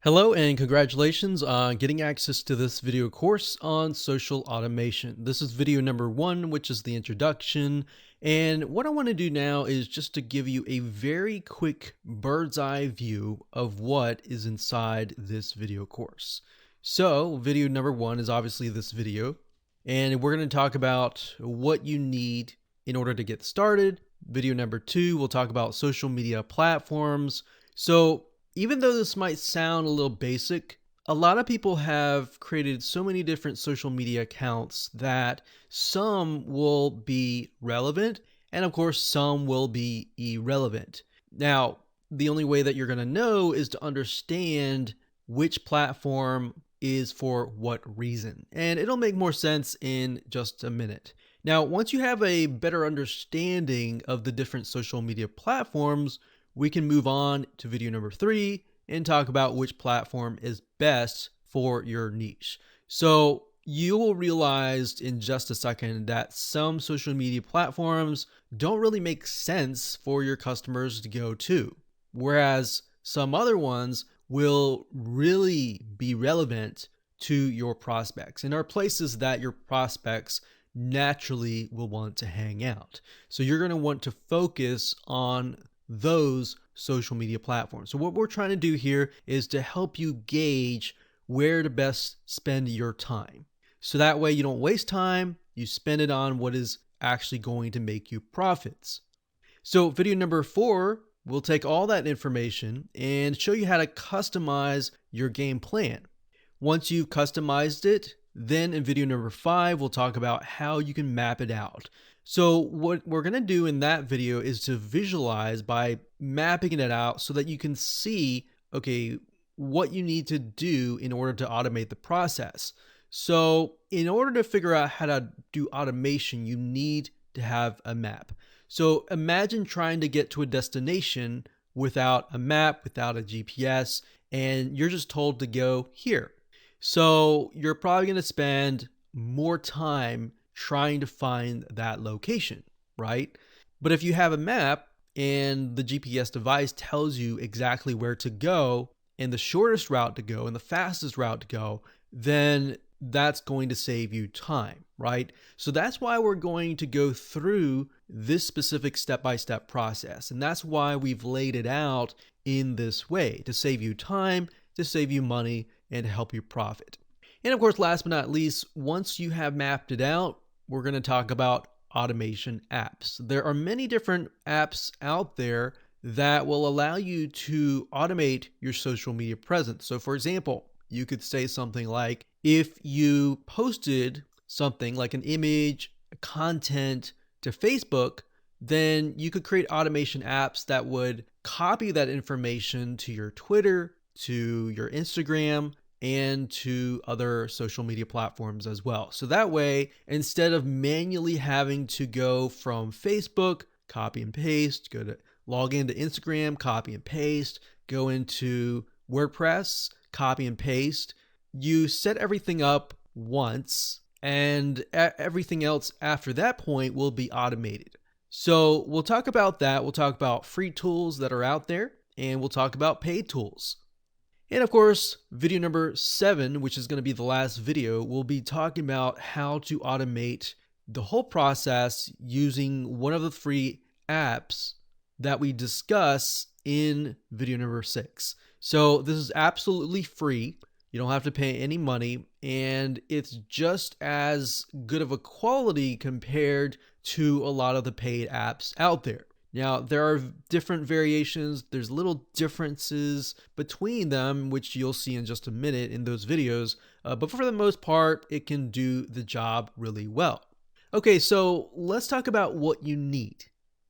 Hello and congratulations on getting access to this video course on social automation. This is video number 1, which is the introduction. And what I want to do now is just to give you a very quick bird's eye view of what is inside this video course. So video number 1 is obviously this video, and we're going to talk about what you need in order to get started. Video number 2, we'll talk about social media platforms. So even though this might sound a little basic, a lot of people have created so many different social media accounts that some will be relevant and of course some will be irrelevant. Now, the only way that you're going to know is to understand which platform is for what reason. And it'll make more sense in just a minute. Now, once you have a better understanding of the different social media platforms, we can move on to video number 3 and talk about which platform is best for your niche. So you will realize in just a second that some social media platforms don't really make sense for your customers to go to, whereas some other ones will really be relevant to your prospects and are places that your prospects naturally will want to hang out. So you're going to want to focus on those social media platforms. So what we're trying to do here is to help you gauge where to best spend your time. So that way you don't waste time, you spend it on what is actually going to make you profits. So video number 4, we'll take all that information and show you how to customize your game plan. Once you've customized it, then in video number 5, we'll talk about how you can map it out. So what we're going to do in that video is to visualize by mapping it out so that you can see, okay, what you need to do in order to automate the process. So in order to figure out how to do automation, you need to have a map. So imagine trying to get to a destination without a map, without a GPS, and you're just told to go here. So you're probably going to spend more time trying to find that location, right? But if you have a map and the GPS device tells you exactly where to go and the shortest route to go and the fastest route to go, then that's going to save you time, right? So that's why we're going to go through this specific step-by-step process. And that's why we've laid it out in this way, to save you time, to save you money, and to help you profit. And of course, last but not least, once you have mapped it out, we're going to talk about automation apps. There are many different apps out there that will allow you to automate your social media presence. So for example, you could say something like, if you posted something like an image, content to Facebook, then you could create automation apps that would copy that information to your Twitter, to your Instagram, and to other social media platforms as well. So that way, instead of manually having to go from Facebook, copy and paste, log into Instagram, copy and paste, go into WordPress, copy and paste, you set everything up once and everything else after that point will be automated. So we'll talk about that. We'll talk about free tools that are out there, and we'll talk about paid tools. And of course, video number 7, which is going to be the last video, we'll be talking about how to automate the whole process using one of the free apps that we discuss in video number 6. So this is absolutely free. You don't have to pay any money, and it's just as good of a quality compared to a lot of the paid apps out there. Now, there are different variations. There's little differences between them, which you'll see in just a minute in those videos. But for the most part, it can do the job really well. Okay, so let's talk about what you need.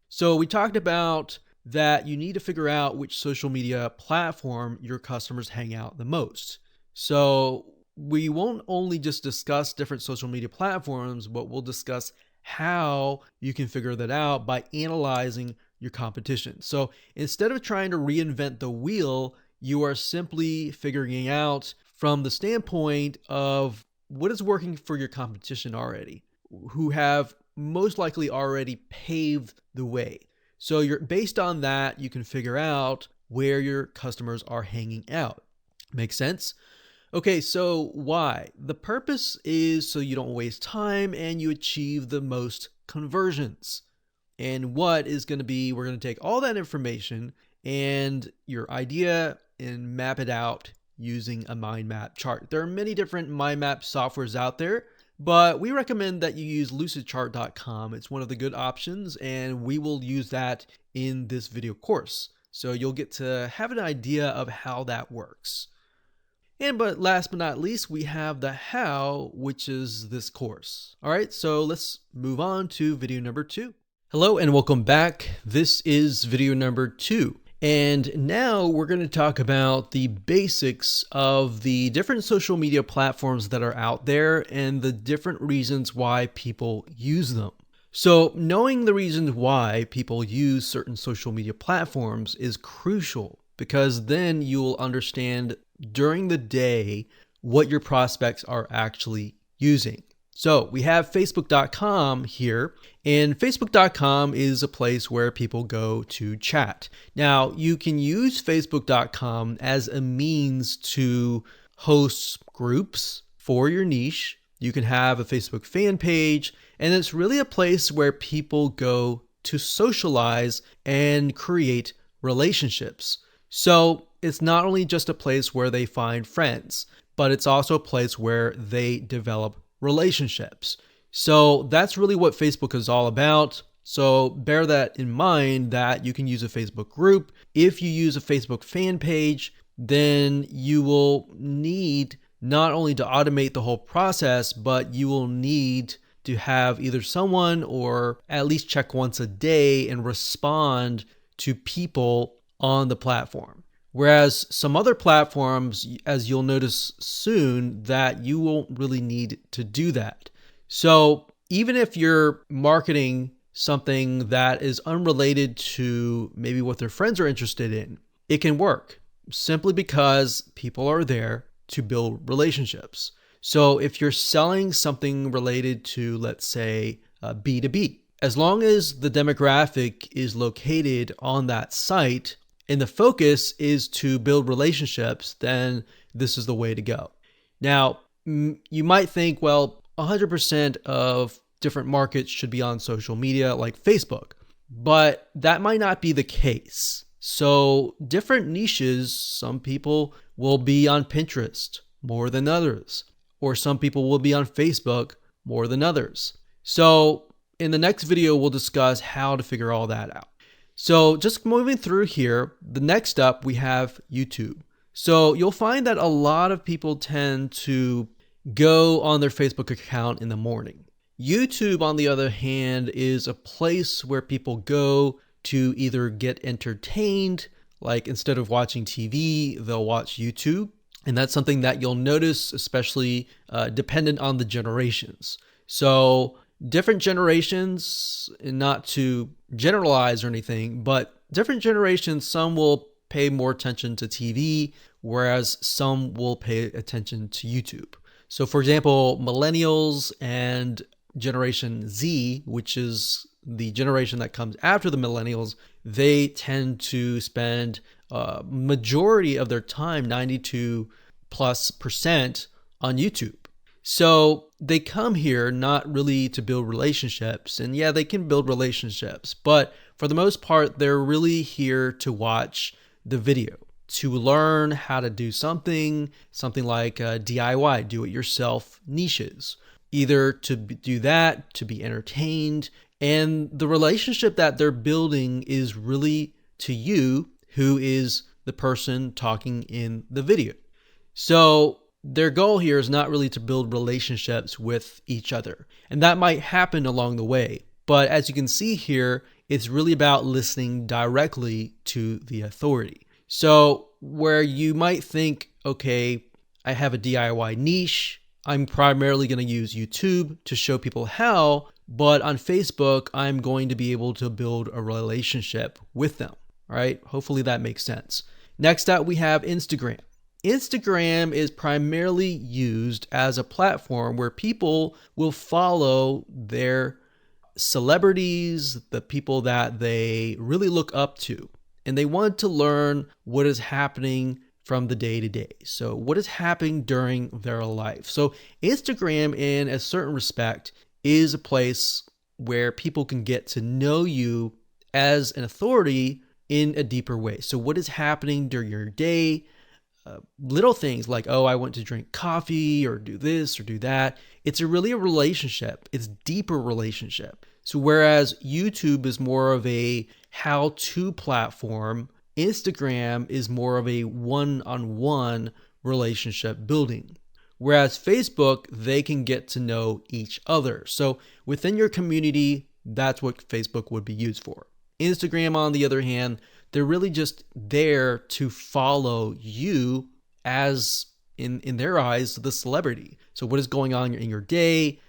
So we talked about that you need to figure out which social media platform your customers hang out the most. So we won't only just discuss different social media platforms, but we'll discuss how you can figure that out by analyzing your competition. So instead of trying to reinvent the wheel, you are simply figuring out from the standpoint of what is working for your competition already, who have most likely already paved the way. So you're based on that, you can figure out where your customers are hanging out. Make sense? Okay, so why? The purpose is so you don't waste time and you achieve the most conversions. And what is going to be, we're going to take all that information and your idea and map it out using a mind map chart. There are many different mind map softwares out there, but we recommend that you use lucidchart.com. It's one of the good options, and we will use that in this video course. So you'll get to have an idea of how that works. But last but not least, we have the how, which is this course. All right, so let's move on to video number 2. Hello and welcome back. This is video number 2. And now we're going to talk about the basics of the different social media platforms that are out there and the different reasons why people use them. So knowing the reasons why people use certain social media platforms is crucial, because then you'll understand during the day what your prospects are actually using. So we have Facebook.com here, and Facebook.com is a place where people go to chat. Now, you can use Facebook.com as a means to host groups for your niche. You can have a Facebook fan page, and it's really a place where people go to socialize and create relationships. So it's not only just a place where they find friends, but it's also a place where they develop relationships. So that's really what Facebook is all about. So bear that in mind, that you can use a Facebook group. If you use a Facebook fan page, then you will need not only to automate the whole process, but you will need to have either someone or at least check once a day and respond to people on the platform. Whereas some other platforms, as you'll notice soon, that you won't really need to do that. So even if you're marketing something that is unrelated to maybe what their friends are interested in, it can work simply because people are there to build relationships. So if you're selling something related to, let's say, B2B, as long as the demographic is located on that site, and the focus is to build relationships, then this is the way to go. Now, you might think, well, 100% of different markets should be on social media like Facebook, but that might not be the case. So different niches, some people will be on Pinterest more than others, or some people will be on Facebook more than others. So in the next video, we'll discuss how to figure all that out. So just moving through here, the next up we have YouTube. So you'll find that a lot of people tend to go on their Facebook account in the morning. YouTube, on the other hand, is a place where people go to either get entertained, like instead of watching TV, they'll watch YouTube. And that's something that you'll notice, especially dependent on the generations. So different generations, and not to generalize or anything, but different generations, some will pay more attention to TV, whereas some will pay attention to YouTube. So for example, millennials and Generation Z, which is the generation that comes after the millennials, they tend to spend majority of their time, 92+% on YouTube. So they come here not really to build relationships, and yeah, they can build relationships, but for the most part, they're really here to watch the video, to learn how to do something like DIY, do-it-yourself niches, either to do that, to be entertained, and the relationship that they're building is really to you, who is the person talking in the video. So their goal here is not really to build relationships with each other. And that might happen along the way. But as you can see here, it's really about listening directly to the authority. So where you might think, okay, I have a DIY niche, I'm primarily going to use YouTube to show people how, but on Facebook, I'm going to be able to build a relationship with them. All right, hopefully that makes sense. Next up, we have Instagram. Instagram is primarily used as a platform where people will follow their celebrities, the people that they really look up to, and they want to learn what is happening from the day to day. So what is happening during their life? So Instagram, in a certain respect, is a place where people can get to know you as an authority in a deeper way. So what is happening during your day? Little things like, oh, I went to drink coffee or do this or do that. It's really a relationship. It's deeper relationship. So whereas YouTube is more of a how-to platform, Instagram is more of a one-on-one relationship building. Whereas Facebook, they can get to know each other. So within your community, that's what Facebook would be used for. Instagram, on the other hand, they're really just there to follow you as, in their eyes, the celebrity. So what is going on in your day?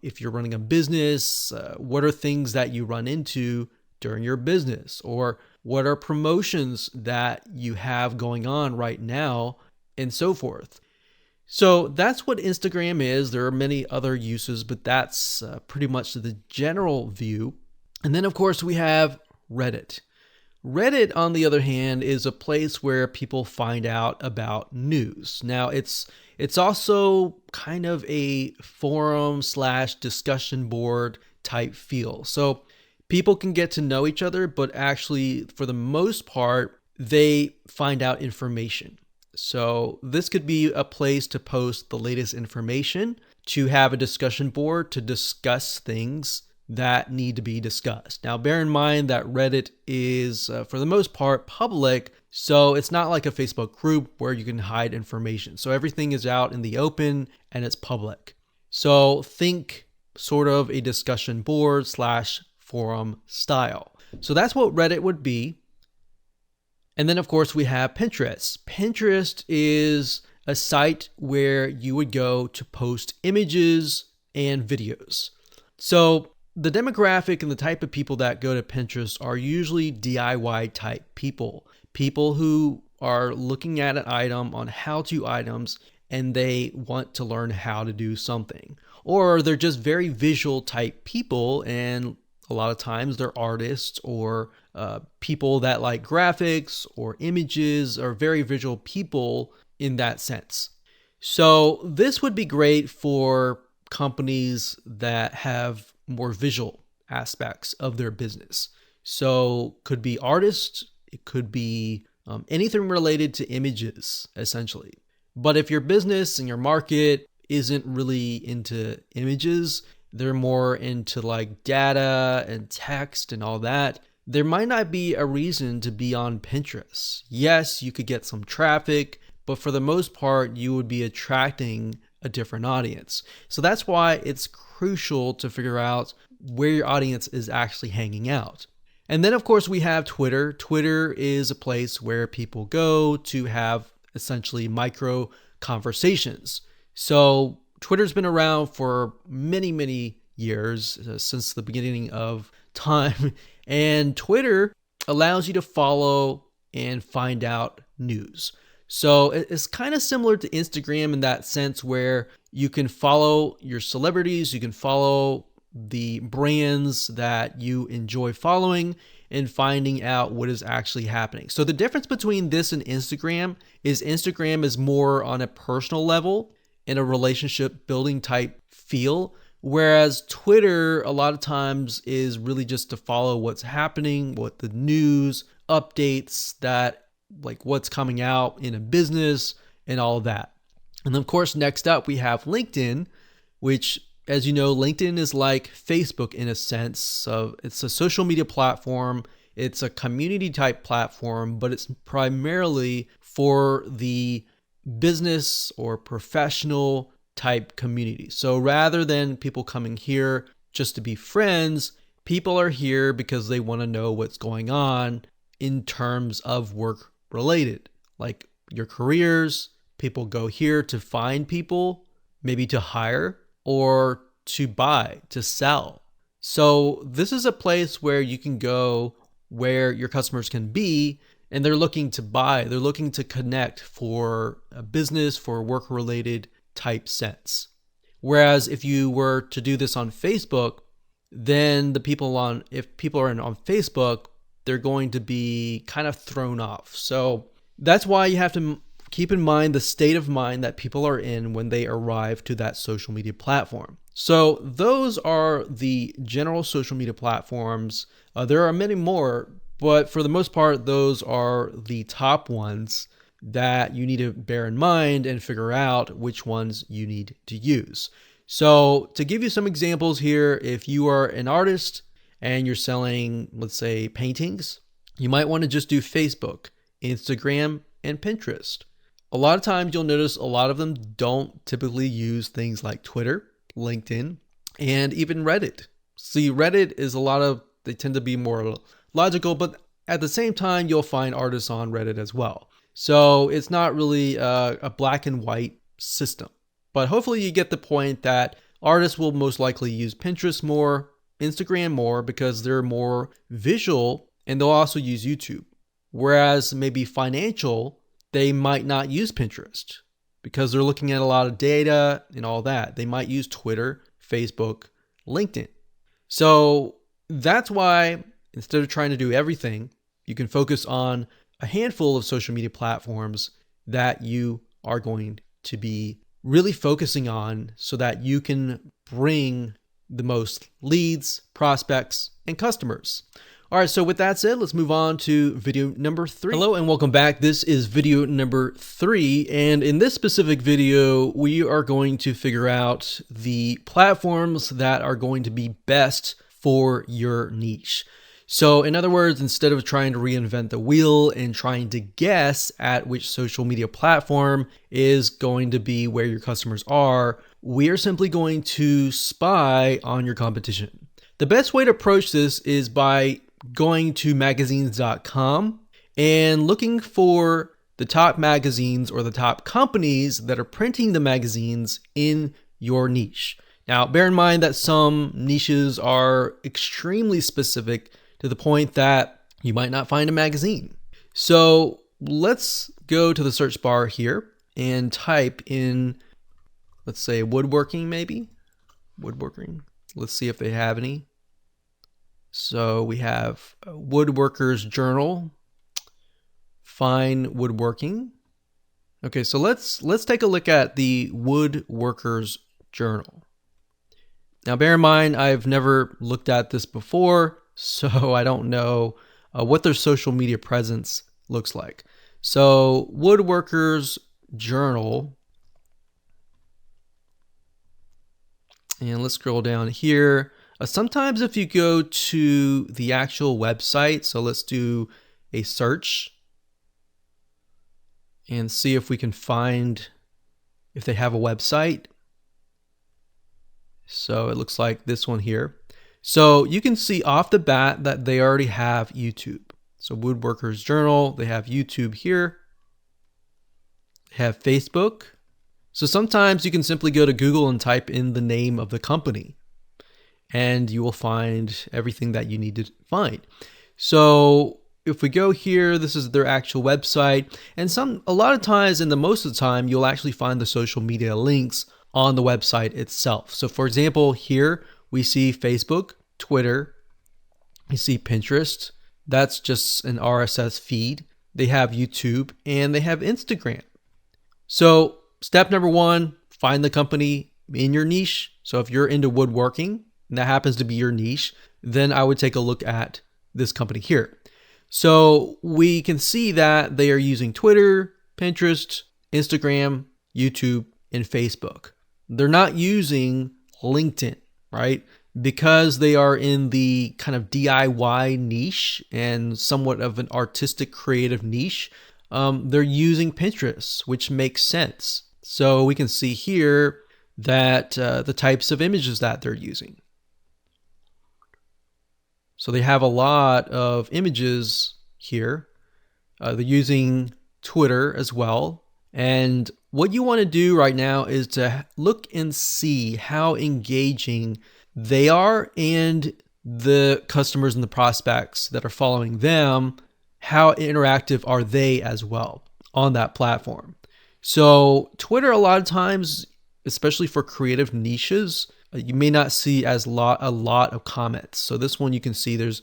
If you're running a business, what are things that you run into during your business? Or what are promotions that you have going on right now, and so forth. So that's what Instagram is. There are many other uses, but that's pretty much the general view. And then, of course, we have Reddit. Reddit, on the other hand, is a place where people find out about news. Now, it's also kind of a forum / discussion board type feel. So people can get to know each other, but actually, for the most part, they find out information. So this could be a place to post the latest information, to have a discussion board to discuss things that need to be discussed. Now, bear in mind that Reddit is, for the most part, public, so it's not like a Facebook group where you can hide information. So everything is out in the open and it's public. So think sort of a discussion board / forum style. So that's what Reddit would be. And then, of course, we have Pinterest. Pinterest is a site where you would go to post images and videos. So the demographic and the type of people that go to Pinterest are usually DIY type people. People who are looking at an item on how-to items and they want to learn how to do something. Or they're just very visual type people, and a lot of times they're artists or people that like graphics or images, or very visual people in that sense. So this would be great for companies that have more visual aspects of their business. So could be artists, it could be anything related to images, essentially. But if your business and your market isn't really into images, they're more into like data and text and all that, there might not be a reason to be on Pinterest. Yes, you could get some traffic, but for the most part, you would be attracting a different audience. So that's why it's crucial to figure out where your audience is actually hanging out. And then, of course, we have Twitter. Twitter is a place where people go to have essentially micro conversations. So Twitter's been around for many, many years, since the beginning of time. And Twitter allows you to follow and find out news. So it's kind of similar to Instagram in that sense, where you can follow your celebrities, you can follow the brands that you enjoy following and finding out what is actually happening. So the difference between this and Instagram is more on a personal level, in a relationship building type feel, whereas Twitter a lot of times is really just to follow what's happening, what the news updates, that like what's coming out in a business and all of that. And of course, next up we have LinkedIn, which, as you know, LinkedIn is like Facebook in a sense of it's a social media platform. It's a community type platform, but it's primarily for the business or professional type community. So rather than people coming here just to be friends, people are here because they want to know what's going on in terms of work related, like your careers. People go here to find people, maybe to hire or to buy, to sell. So this is a place where you can go where your customers can be, and they're looking to buy, they're looking to connect for a business, for a work-related type sense. Whereas if you were to do this on Facebook, then if people are on Facebook, they're going to be kind of thrown off. So that's why you have to keep in mind the state of mind that people are in when they arrive to that social media platform. So those are the general social media platforms. There are many more, but for the most part, those are the top ones that you need to bear in mind and figure out which ones you need to use. So to give you some examples here, if you are an artist and you're selling, let's say, paintings, you might want to just do Facebook, Instagram, and Pinterest. A lot of times you'll notice a lot of them don't typically use things like Twitter, LinkedIn, and even Reddit. See, Reddit is they tend to be more logical, but at the same time, you'll find artists on Reddit as well. So it's not really a black and white system. But hopefully you get the point that artists will most likely use Pinterest more, Instagram more, because they're more visual, and they'll also use YouTube. Whereas maybe financial, they might not use Pinterest because they're looking at a lot of data and all that. They might use Twitter, Facebook, LinkedIn. So that's why instead of trying to do everything, you can focus on a handful of social media platforms that you are going to be really focusing on so that you can bring the most leads, prospects, and customers. All right, so with that said, let's move on to video number 3. Hello and welcome back. This is video number 3. And in this specific video, we are going to figure out the platforms that are going to be best for your niche. So in other words, instead of trying to reinvent the wheel and trying to guess at which social media platform is going to be where your customers are, we are simply going to spy on your competition. The best way to approach this is by going to magazines.com and looking for the top magazines or the top companies that are printing the magazines in your niche. Now, bear in mind that some niches are extremely specific to the point that you might not find a magazine. So let's go to the search bar here and type in, let's say, woodworking maybe. Woodworking. Let's see if they have any. So we have Woodworkers Journal, Fine Woodworking. Okay, so let's take a look at the Woodworkers Journal. Now, bear in mind, I've never looked at this before, so I don't know what their social media presence looks like. So Woodworkers Journal, and let's scroll down here. Sometimes if you go to the actual website, so let's do a search and see if we can find if they have a website. So it looks like this one here. So you can see off the bat that they already have YouTube. So Woodworkers Journal, they have YouTube here. They have Facebook. So sometimes you can simply go to Google and type in the name of the company, and you will find everything that you need to find. So if we go here, this is their actual website. And a lot of times, and most of the time, you'll actually find the social media links on the website itself. So for example, here we see Facebook, Twitter, we see Pinterest. That's just an RSS feed. They have YouTube and they have Instagram. So step number 1, find the company in your niche. So if you're into woodworking, and that happens to be your niche, then I would take a look at this company here. So we can see that they are using Twitter, Pinterest, Instagram, YouTube, and Facebook. They're not using LinkedIn, right? Because they are in the kind of DIY niche and somewhat of an artistic creative niche, they're using Pinterest, which makes sense. So we can see here that the types of images that they're using. So they have a lot of images here. They're using Twitter as well. And what you want to do right now is to look and see how engaging they are and the customers and the prospects that are following them, how interactive are they as well on that platform. So Twitter, a lot of times, especially for creative niches, you may not see a lot of comments. So this one you can see there's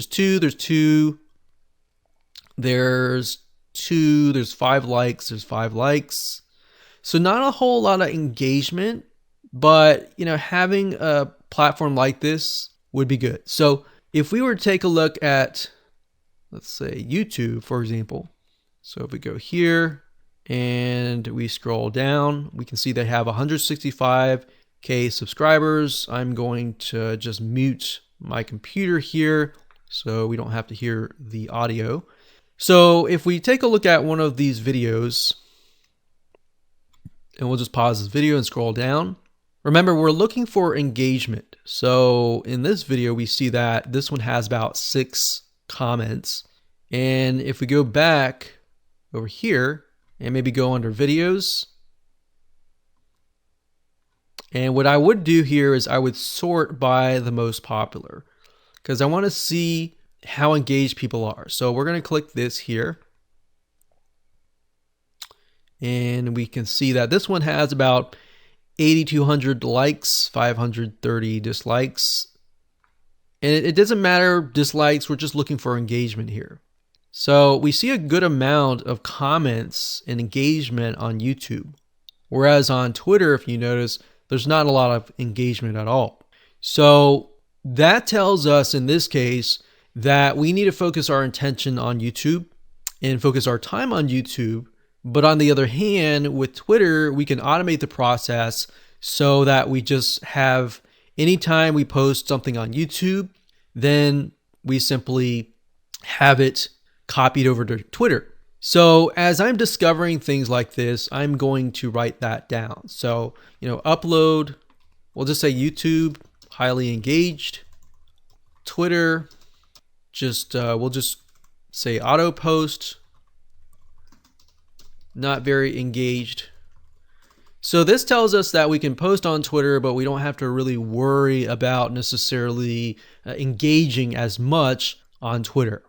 two, 2, there's 5 likes, there's 5 likes. So not a whole lot of engagement, but having a platform like this would be good. So if we were to take a look at, let's say, YouTube, for example. So if we go here and we scroll down, we can see they have 165K subscribers. I'm going to just mute my computer here so we don't have to hear the audio. So if we take a look at one of these videos, and we'll just pause this video and scroll down. Remember, we're looking for engagement. So in this video, we see that this one has about 6 comments. And if we go back over here and maybe go under videos, and what I would do here is I would sort by the most popular because I want to see how engaged people are. So we're going to click this here. And we can see that this one has about 8,200 likes, 530 dislikes. And it doesn't matter dislikes, we're just looking for engagement here. So we see a good amount of comments and engagement on YouTube. Whereas on Twitter, if you notice, there's not a lot of engagement at all. So that tells us in this case that we need to focus our attention on YouTube and focus our time on YouTube. But on the other hand, with Twitter, we can automate the process so that we just have, anytime we post something on YouTube, then we simply have it copied over to Twitter. So as I'm discovering things like this, I'm going to write that down. So, upload, we'll just say YouTube, highly engaged. Twitter, we'll just say auto post, not very engaged. So this tells us that we can post on Twitter, but we don't have to really worry about necessarily engaging as much on Twitter.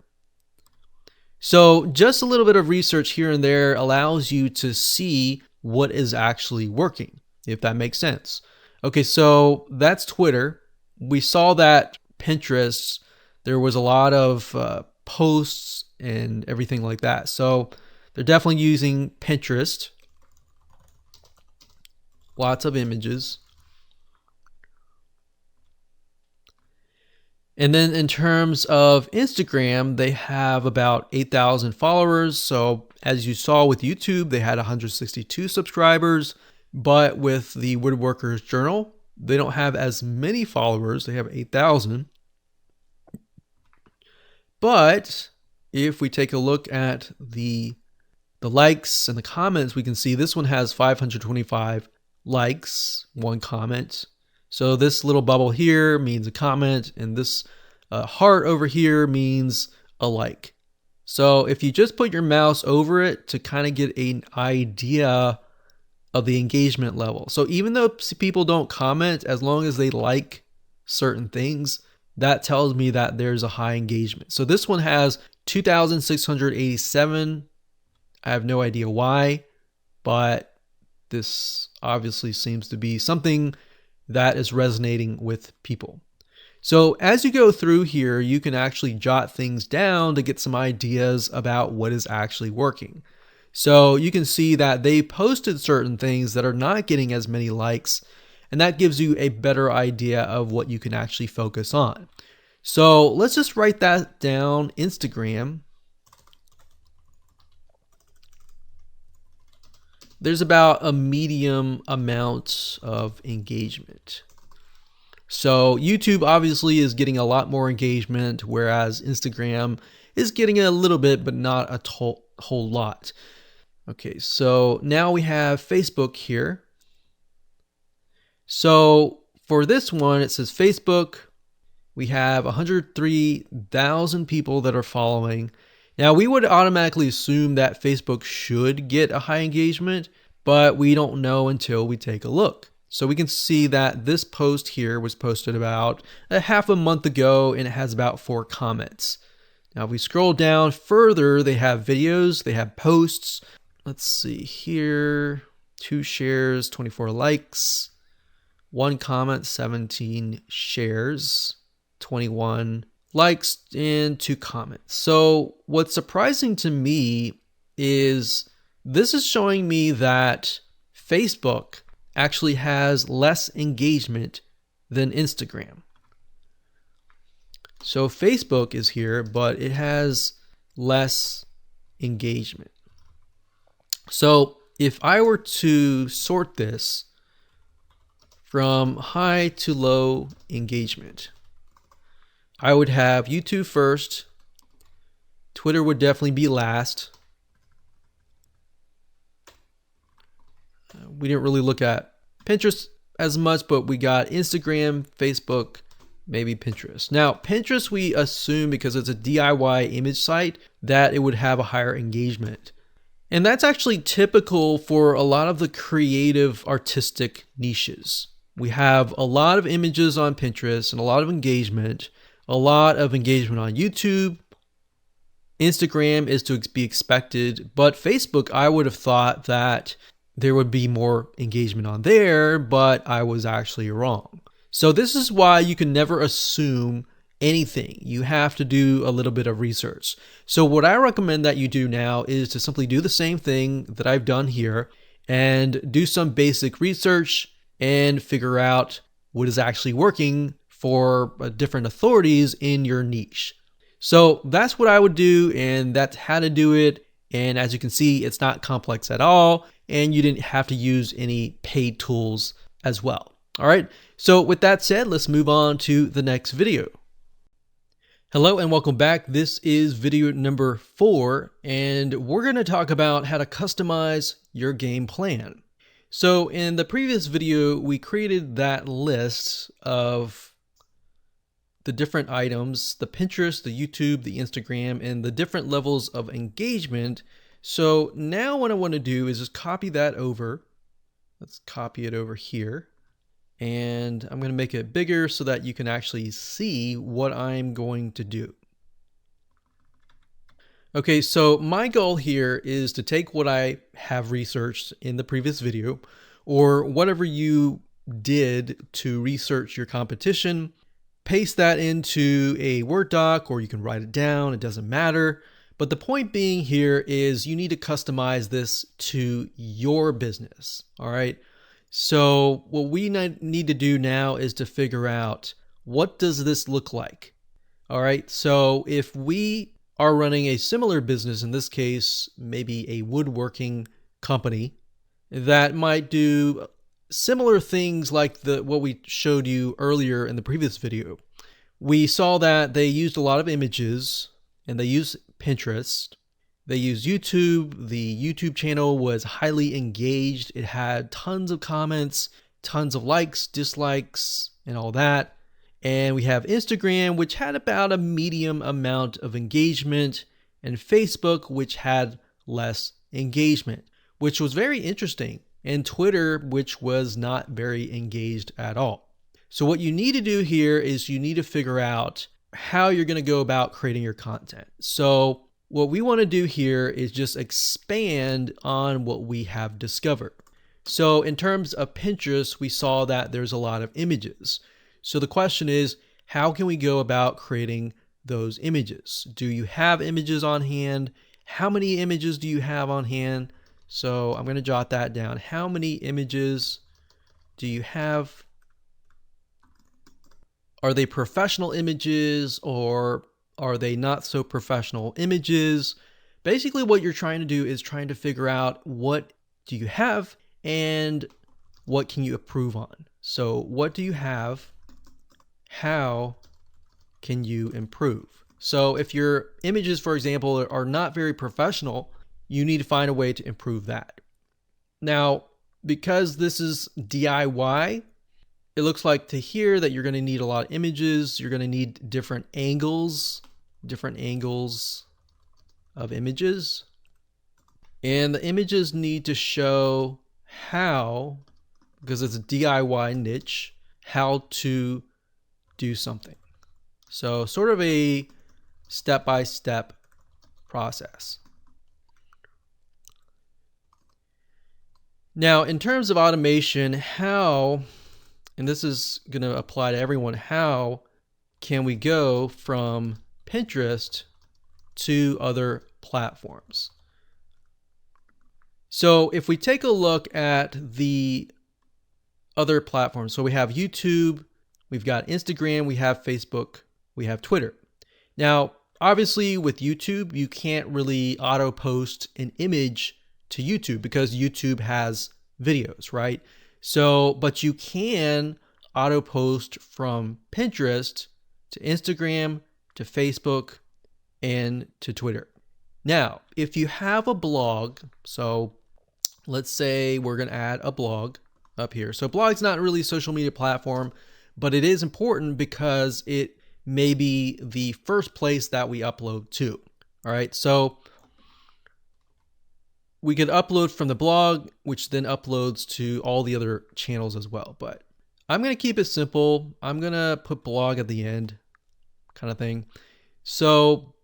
So just a little bit of research here and there allows you to see what is actually working, if that makes sense. Okay, so that's Twitter. We saw that Pinterest, there was a lot of posts and everything like that. So they're definitely using Pinterest. Lots of images. And then in terms of Instagram, they have about 8,000 followers. So as you saw with YouTube, they had 162 subscribers. But with the Woodworkers Journal, they don't have as many followers. They have 8,000. But if we take a look at the likes and the comments, we can see this one has 525 likes, 1 comment. So this little bubble here means a comment, and this heart over here means a like. So if you just put your mouse over it to kind of get an idea of the engagement level. So even though people don't comment, as long as they like certain things, that tells me that there's a high engagement. So this one has 2,687. I have no idea why, but this obviously seems to be something that is resonating with people. So as you go through here, you can actually jot things down to get some ideas about what is actually working. So you can see that they posted certain things that are not getting as many likes, and that gives you a better idea of what you can actually focus on. So let's just write that down. Instagram. There's about a medium amount of engagement. So YouTube obviously is getting a lot more engagement, whereas Instagram is getting a little bit, but not a whole lot. Okay, so now we have Facebook here. So for this one, it says Facebook. We have 103,000 people that are following. Now, we would automatically assume that Facebook should get a high engagement, but we don't know until we take a look. So we can see that this post here was posted about a half a month ago, and it has about 4 comments. Now, if we scroll down further, they have videos, they have posts. Let's see here, 2 shares, 24 likes, 1 comment, 17 shares, 21 likes, and 2 comments. So what's surprising to me is this is showing me that Facebook actually has less engagement than Instagram. So Facebook is here, but it has less engagement. So if I were to sort this from high to low engagement, I would have YouTube first, Twitter would definitely be last. We didn't really look at Pinterest as much, but we got Instagram, Facebook, maybe Pinterest. Now, Pinterest, we assume because it's a DIY image site that it would have a higher engagement. And that's actually typical for a lot of the creative artistic niches. We have a lot of images on Pinterest and a lot of engagement on YouTube. Instagram is to be expected, but Facebook, I would have thought that there would be more engagement on there, but I was actually wrong. So this is why you can never assume anything. You have to do a little bit of research. So what I recommend that you do now is to simply do the same thing that I've done here and do some basic research and figure out what is actually working for different authorities in your niche. So that's what I would do, and that's how to do it. And as you can see, it's not complex at all, and you didn't have to use any paid tools as well. All right, so with that said, let's move on to the next video. Hello and welcome back. This is video number 4, and we're going to talk about how to customize your game plan. So in the previous video, we created that list of the different items, the Pinterest, the YouTube, the Instagram, and the different levels of engagement. So now what I want to do is just copy that over. Let's copy it over here. And I'm going to make it bigger so that you can actually see what I'm going to do. Okay, so my goal here is to take what I have researched in the previous video, or whatever you did to research your competition, paste that into a Word doc, or you can write it down, it doesn't matter. But the point being here is you need to customize this to your business, all right? So what we need to do now is to figure out, what does this look like? All right, so if we are running a similar business, in this case, maybe a woodworking company that might do similar things like what we showed you earlier in the previous video. We saw that they used a lot of images, and they used Pinterest. They used YouTube. The YouTube channel was highly engaged. It had tons of comments, tons of likes, dislikes, and all that. And we have Instagram, which had about a medium amount of engagement, and Facebook, which had less engagement, which was very interesting, and Twitter, which was not very engaged at all. So what you need to do here is you need to figure out how you're going to go about creating your content. So what we want to do here is just expand on what we have discovered. So in terms of Pinterest, we saw that there's a lot of images. So the question is, how can we go about creating those images? Do you have images on hand? How many images do you have on hand? So I'm going to jot that down. How many images do you have? Are they professional images, or are they not so professional images? Basically what you're trying to do is trying to figure out, what do you have and what can you improve on? So what do you have? How can you improve? So if your images, for example, are not very professional, you need to find a way to improve that. Now, because this is DIY, it looks like to here that you're going to need a lot of images. You're going to need different angles of images. And the images need to show how, because it's a DIY niche, how to do something. So sort of a step-by-step process. Now, in terms of automation, how, and this is going to apply to everyone, how can we go from Pinterest to other platforms? So if we take a look at the other platforms, so we have YouTube, we've got Instagram, we have Facebook, we have Twitter. Now, obviously with YouTube, you can't really auto post an image to YouTube because YouTube has videos, right? So, but you can auto post from Pinterest to Instagram, to Facebook, and to Twitter. Now, if you have a blog, so let's say we're going to add a blog up here. So blog's not really a social media platform, but it is important because it may be the first place that we upload to. All right, so we could upload from the blog, which then uploads to all the other channels as well. But I'm going to keep it simple. I'm going to put blog at the end kind of thing. So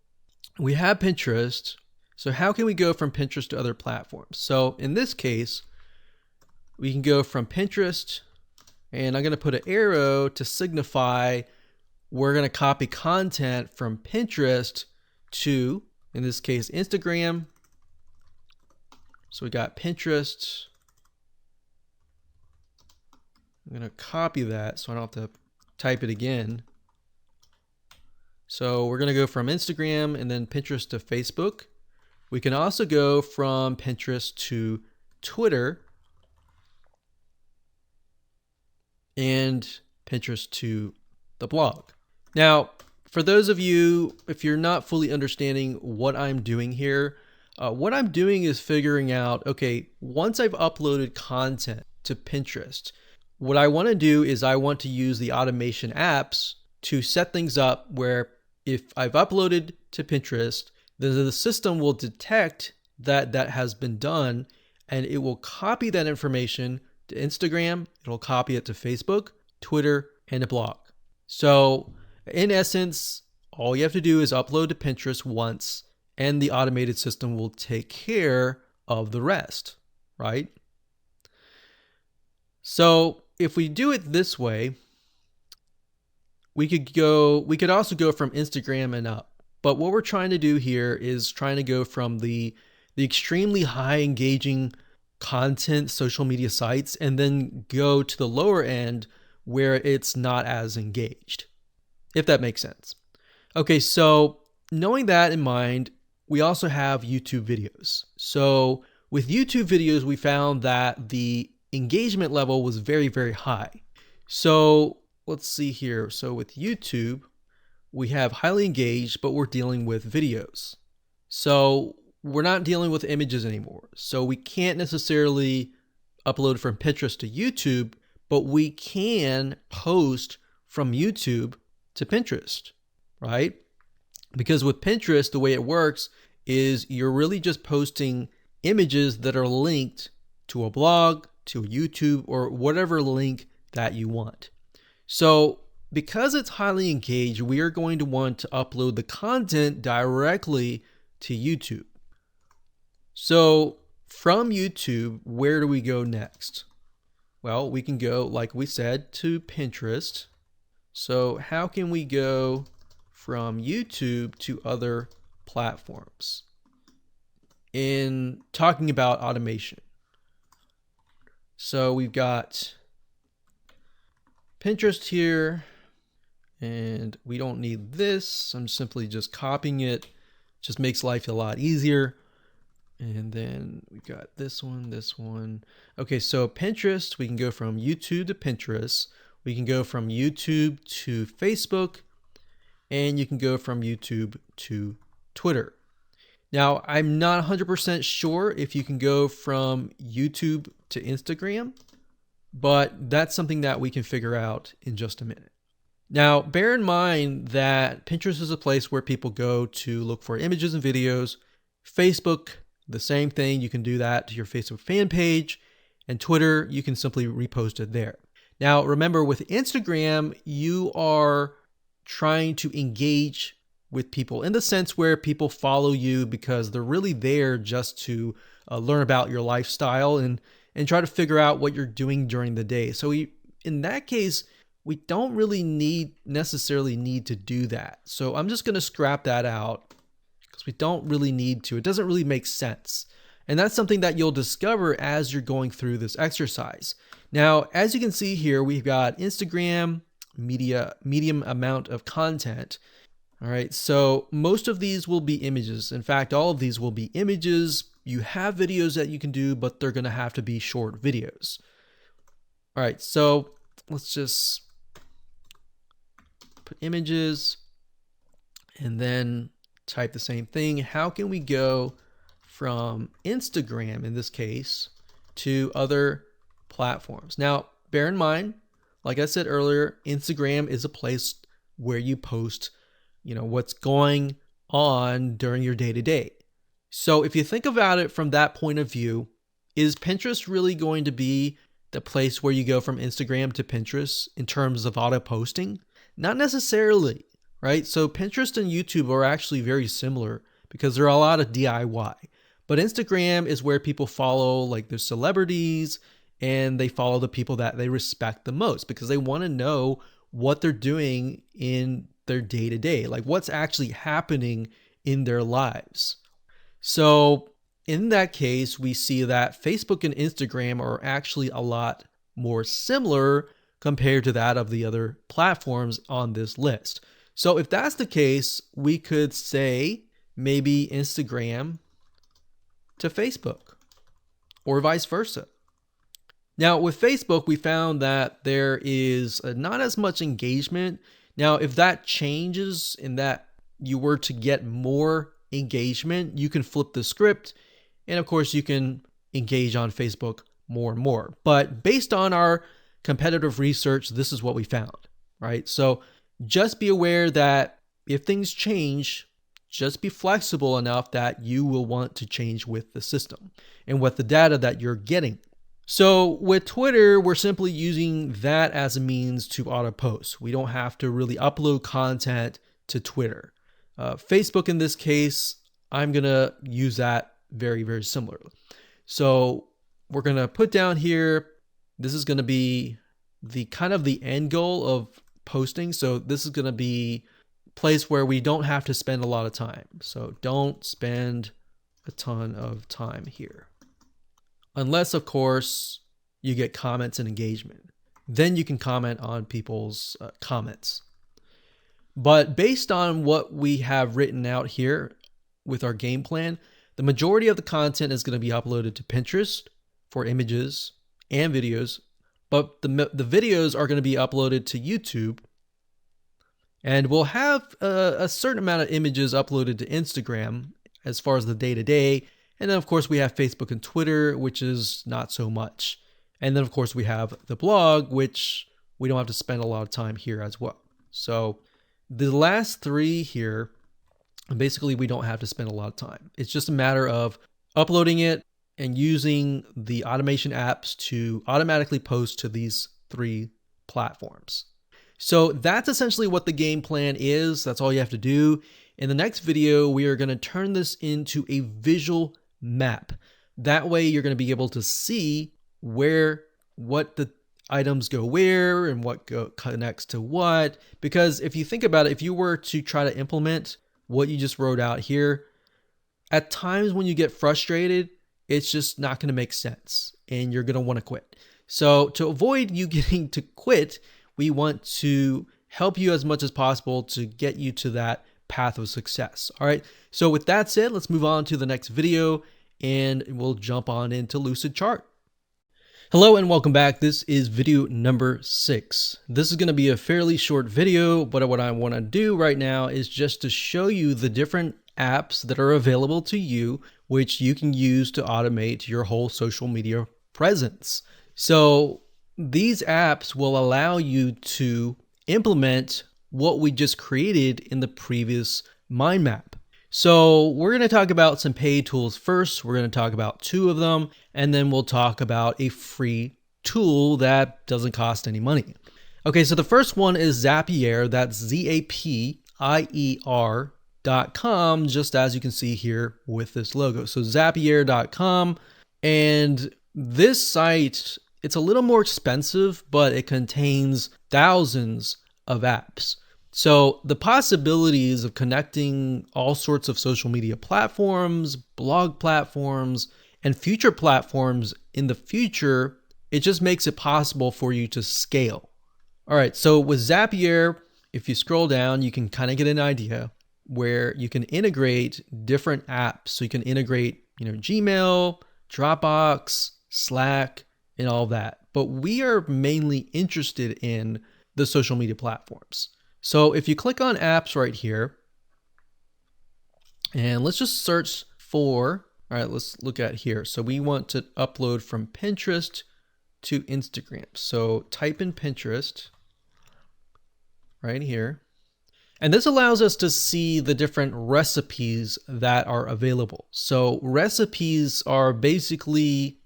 we have Pinterest. So how can we go from Pinterest to other platforms? So in this case, we can go from Pinterest, and I'm going to put an arrow to signify we're going to copy content from Pinterest to, in this case, Instagram. So we got Pinterest. I'm going to copy that so I don't have to type it again. So we're going to go from Instagram and then Pinterest to Facebook. We can also go from Pinterest to Twitter and Pinterest to the blog. Now, for those of you, if you're not fully understanding what I'm doing here, what I'm doing is figuring out, okay, once I've uploaded content to Pinterest, what I want to do is I want to use the automation apps to set things up where if I've uploaded to Pinterest, then the system will detect that that has been done, and it will copy that information to Instagram, it'll copy it to Facebook, Twitter, and a blog. So in essence, all you have to do is upload to Pinterest once, and the automated system will take care of the rest, right? So if we do it this way, we could also go from Instagram and up. But what we're trying to do here is trying to go from the extremely high engaging content social media sites and then go to the lower end where it's not as engaged, if that makes sense. Okay, so knowing that in mind, we also have YouTube videos. So with YouTube videos, we found that the engagement level was very, very high. So let's see here. So with YouTube, we have highly engaged, but we're dealing with videos. So we're not dealing with images anymore. So we can't necessarily upload from Pinterest to YouTube, but we can post from YouTube to Pinterest, right? Because with Pinterest, the way it works is you're really just posting images that are linked to a blog, to YouTube, or whatever link that you want. So because it's highly engaged, we are going to want to upload the content directly to YouTube. So from YouTube, where do we go next? Well, we can go, like we said, to Pinterest. So how can we go from YouTube to other platforms in talking about automation? So we've got Pinterest here, and we don't need this. I'm simply just copying it. Just makes life a lot easier. And then we've got this one. Okay, so Pinterest, we can go from YouTube to Pinterest. We can go from YouTube to Facebook, and you can go from YouTube to Twitter. Now, I'm not 100% sure if you can go from YouTube to Instagram, but that's something that we can figure out in just a minute. Now, bear in mind that Pinterest is a place where people go to look for images and videos. Facebook, the same thing. You can do that to your Facebook fan page, and Twitter, you can simply repost it there. Now, remember with Instagram, you are trying to engage with people in the sense where people follow you because they're really there just to learn about your lifestyle and try to figure out what you're doing during the day. So in that case, we don't really necessarily need to do that. So I'm just going to scrap that out because we don't really need to. It doesn't really make sense. And that's something that you'll discover as you're going through this exercise. Now, as you can see here, we've got Instagram, medium amount of content. All right, so most of these will be images. In fact, all of these will be images. You have videos that you can do, but they're gonna have to be short videos. All right, so let's just put images and then type the same thing. How can we go from Instagram, in this case, to other platforms? Now, bear in mind, like I said earlier, Instagram is a place where you post, what's going on during your day-to-day. So if you think about it from that point of view, is Pinterest really going to be the place where you go from Instagram to Pinterest in terms of auto posting? Not necessarily, right? So Pinterest and YouTube are actually very similar because there are a lot of DIY. But Instagram is where people follow like their celebrities, and they follow the people that they respect the most because they want to know what they're doing in their day-to-day, like what's actually happening in their lives. So in that case, we see that Facebook and Instagram are actually a lot more similar compared to that of the other platforms on this list. So if that's the case, we could say maybe Instagram to Facebook or vice versa. Now with Facebook, we found that there is not as much engagement. Now, if that changes in that you were to get more engagement, you can flip the script. And of course, you can engage on Facebook more and more. But based on our competitive research, this is what we found, right? So just be aware that if things change, just be flexible enough that you will want to change with the system and with the data that you're getting. So with Twitter, we're simply using that as a means to auto post. We don't have to really upload content to Twitter. Facebook, in this case, I'm going to use that very, very similarly. So we're going to put down here, this is going to be the kind of the end goal of posting. So this is going to be a place where we don't have to spend a lot of time. So don't spend a ton of time here. Unless, of course, you get comments and engagement. Then you can comment on people's comments. But based on what we have written out here with our game plan, the majority of the content is going to be uploaded to Pinterest for images and videos, but the videos are going to be uploaded to YouTube, and we'll have a certain amount of images uploaded to Instagram as far as the day-to-day. And then of course we have Facebook and Twitter, which is not so much. And then of course we have the blog, which we don't have to spend a lot of time here as well. So the last three here, basically we don't have to spend a lot of time. It's just a matter of uploading it and using the automation apps to automatically post to these three platforms. So that's essentially what the game plan is. That's all you have to do. In the next video, we are going to turn this into a visual map. That way you're going to be able to see what the items go where and what connects to what. Because if you think about it, if you were to try to implement what you just wrote out here, at times when you get frustrated, it's just not going to make sense and you're going to want to quit. So to avoid you getting to quit, we want to help you as much as possible to get you to that path of success. All right. So with that said, let's move on to the next video and we'll jump on into Lucidchart. Hello and welcome back. This is video number 6. This is going to be a fairly short video, but what I want to do right now is just to show you the different apps that are available to you, which you can use to automate your whole social media presence. So these apps will allow you to implement what we just created in the previous mind map. So we're going to talk about some paid tools first. We're going to talk about 2 of them, and then we'll talk about a free tool that doesn't cost any money. Okay, so the first one is Zapier. That's Zapier.com, just as you can see here with this logo. So Zapier.com, and this site, it's a little more expensive, but it contains thousands of apps. So the possibilities of connecting all sorts of social media platforms, blog platforms, And future platforms in the future, it just makes it possible for you to scale. All right, so with Zapier, if you scroll down, you can kind of get an idea where you can integrate different apps. So you can integrate, Gmail, Dropbox, Slack, and all that. But we are mainly interested in the social media platforms. So if you click on apps right here, and let's just search for, all right, let's look at here. So we want to upload from Pinterest to Instagram. So type in Pinterest right here. And this allows us to see the different recipes that are available. So recipes are basically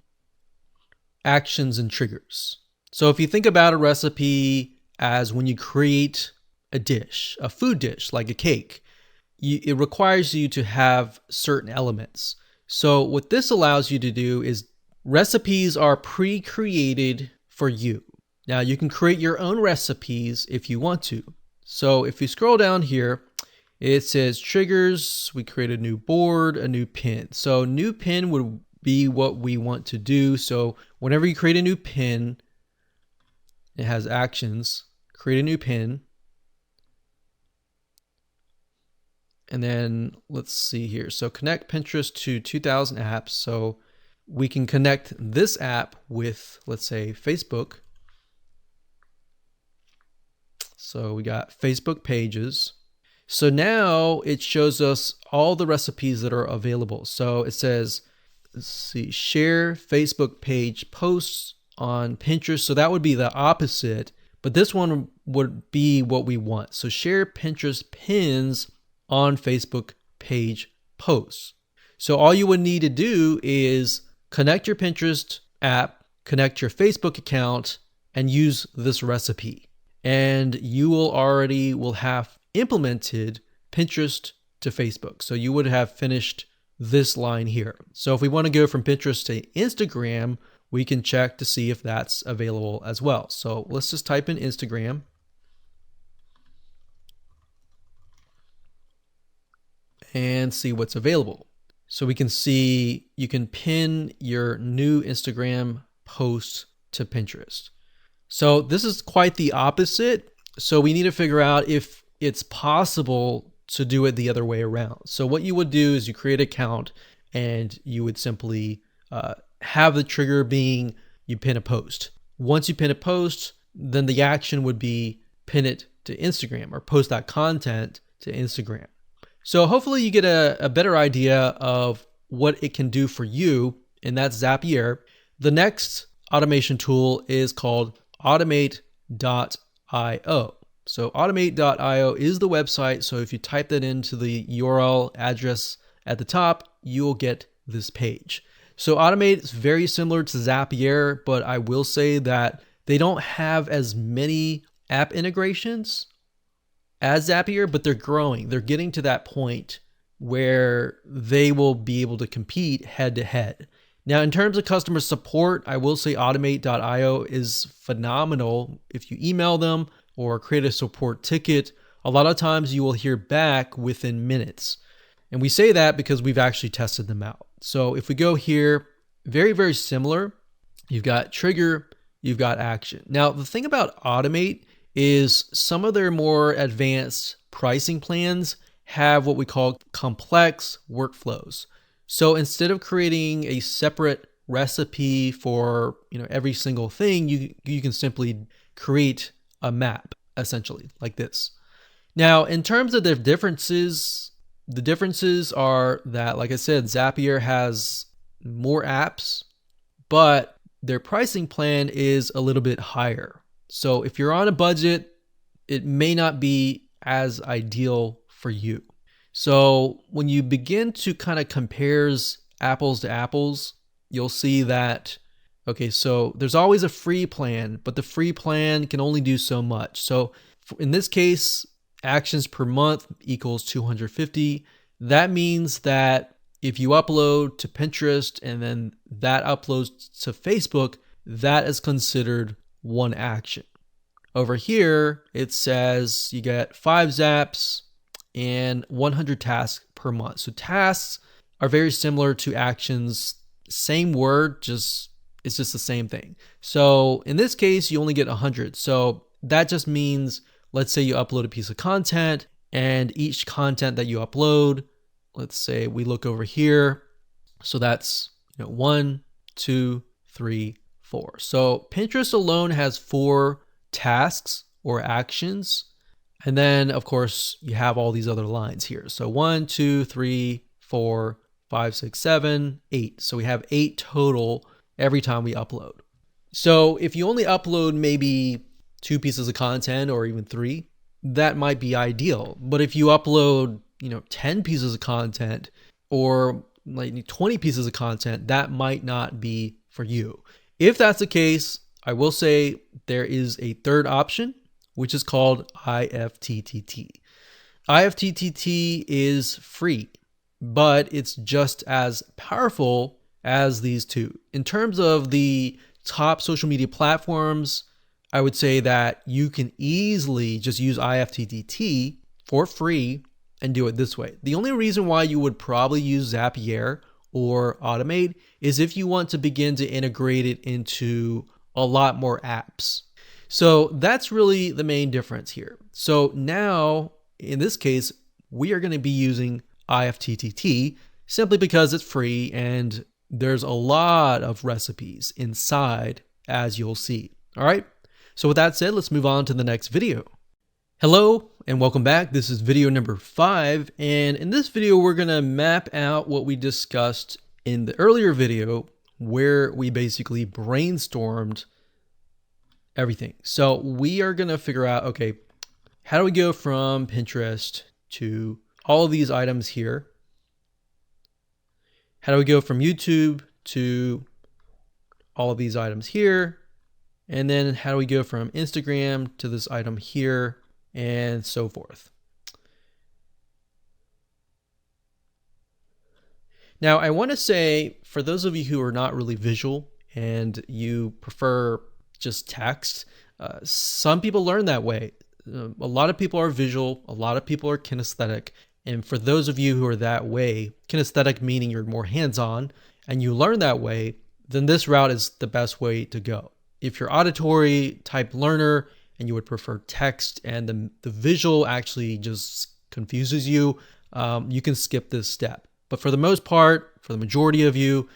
actions and triggers. So if you think about a recipe as when you create a dish, a food dish, like a cake, it requires you to have certain elements. So what this allows you to do is recipes are pre-created for you. Now you can create your own recipes if you want to. So if you scroll down here, it says triggers. We create a new board, a new pin. So new pin would be what we want to do. So whenever you create a new pin, it has actions, create a new pin. And then let's see here. So connect Pinterest to 2000 apps. So we can connect this app with, let's say, Facebook. So we got Facebook pages. So now it shows us all the recipes that are available. So it says, let's see, share Facebook page posts on Pinterest. So that would be the opposite, but this one would be what we want. So share Pinterest pins on Facebook page posts. So all you would need to do is connect your Pinterest app, connect your Facebook account, and use this recipe. And you will have implemented Pinterest to Facebook. So you would have finished this line here. So if we want to go from Pinterest to Instagram, we can check to see if that's available as well. So let's just type in Instagram. And see what's available. So we can see you can pin your new Instagram post to Pinterest. So this is quite the opposite. So we need to figure out if it's possible to do it the other way around. So what you would do is you create an account and you would simply have the trigger being you pin a post. Once you pin a post, then the action would be pin it to Instagram or post that content to Instagram. So hopefully you get a better idea of what it can do for you, and that's Zapier. The next automation tool is called Automate.io. So Automate.io is the website. So if you type that into the URL address at the top, you'll get this page. So Automate is very similar to Zapier, but I will say that they don't have as many app integrations as Zapier, but they're growing. They're getting to that point where they will be able to compete head to head. Now, in terms of customer support, I will say Automate.io is phenomenal. If you email them or create a support ticket, a lot of times you will hear back within minutes. And we say that because we've actually tested them out. So if we go here, very, very similar. You've got trigger, you've got action. Now, the thing about Automate is some of their more advanced pricing plans have what we call complex workflows. So instead of creating a separate recipe for every single thing, you can simply create a map, essentially, like this. Now, in terms of the differences are that, like I said, Zapier has more apps, but their pricing plan is a little bit higher. So if you're on a budget, it may not be as ideal for you. So when you begin to kind of compares apples to apples, you'll see that, okay, so there's always a free plan, but the free plan can only do so much. So in this case, actions per month equals 250. That means that if you upload to Pinterest and then that uploads to Facebook, that is considered one action. Over here, it says you get 5 zaps and 100 tasks per month. So tasks are very similar to actions same word, it's just the same thing. So in this case, you only get 100. So that just means, let's say you upload a piece of content, and each content that you upload, let's say we look over here. So that's 1, 2, 3, 4. So Pinterest alone has 4 tasks or actions. And then of course you have all these other lines here. So 1, 2, 3, 4, 5, 6, 7, 8. So we have 8 total every time we upload. So if you only upload maybe 2 pieces of content or even 3, that might be ideal. But if you upload, 10 pieces of content or like 20 pieces of content, that might not be for you. If that's the case, I will say there is a third option, which is called IFTTT. IFTTT is free, but it's just as powerful as these two. In terms of the top social media platforms, I would say that you can easily just use IFTTT for free and do it this way. The only reason why you would probably use Zapier or Automate is if you want to begin to integrate it into a lot more apps. So that's really the main difference here. So now, in this case, we are going to be using IFTTT simply because it's free and there's a lot of recipes inside, as you'll see. All right. So with that said, let's move on to the next video. Hello and welcome back. This is video number 5. And in this video, we're going to map out what we discussed in the earlier video where we basically brainstormed everything. So we are going to figure out, okay, how do we go from Pinterest to all of these items here? How do we go from YouTube to all of these items here? And then how do we go from Instagram to this item here and so forth? Now, I want to say for those of you who are not really visual and you prefer just text, some people learn that way. A lot of people are visual, a lot of people are kinesthetic. And for those of you who are that way, kinesthetic meaning you're more hands-on and you learn that way, then this route is the best way to go. If you're auditory type learner and you would prefer text and the visual actually just confuses you, you can skip this step. But for the most part, for the majority of you,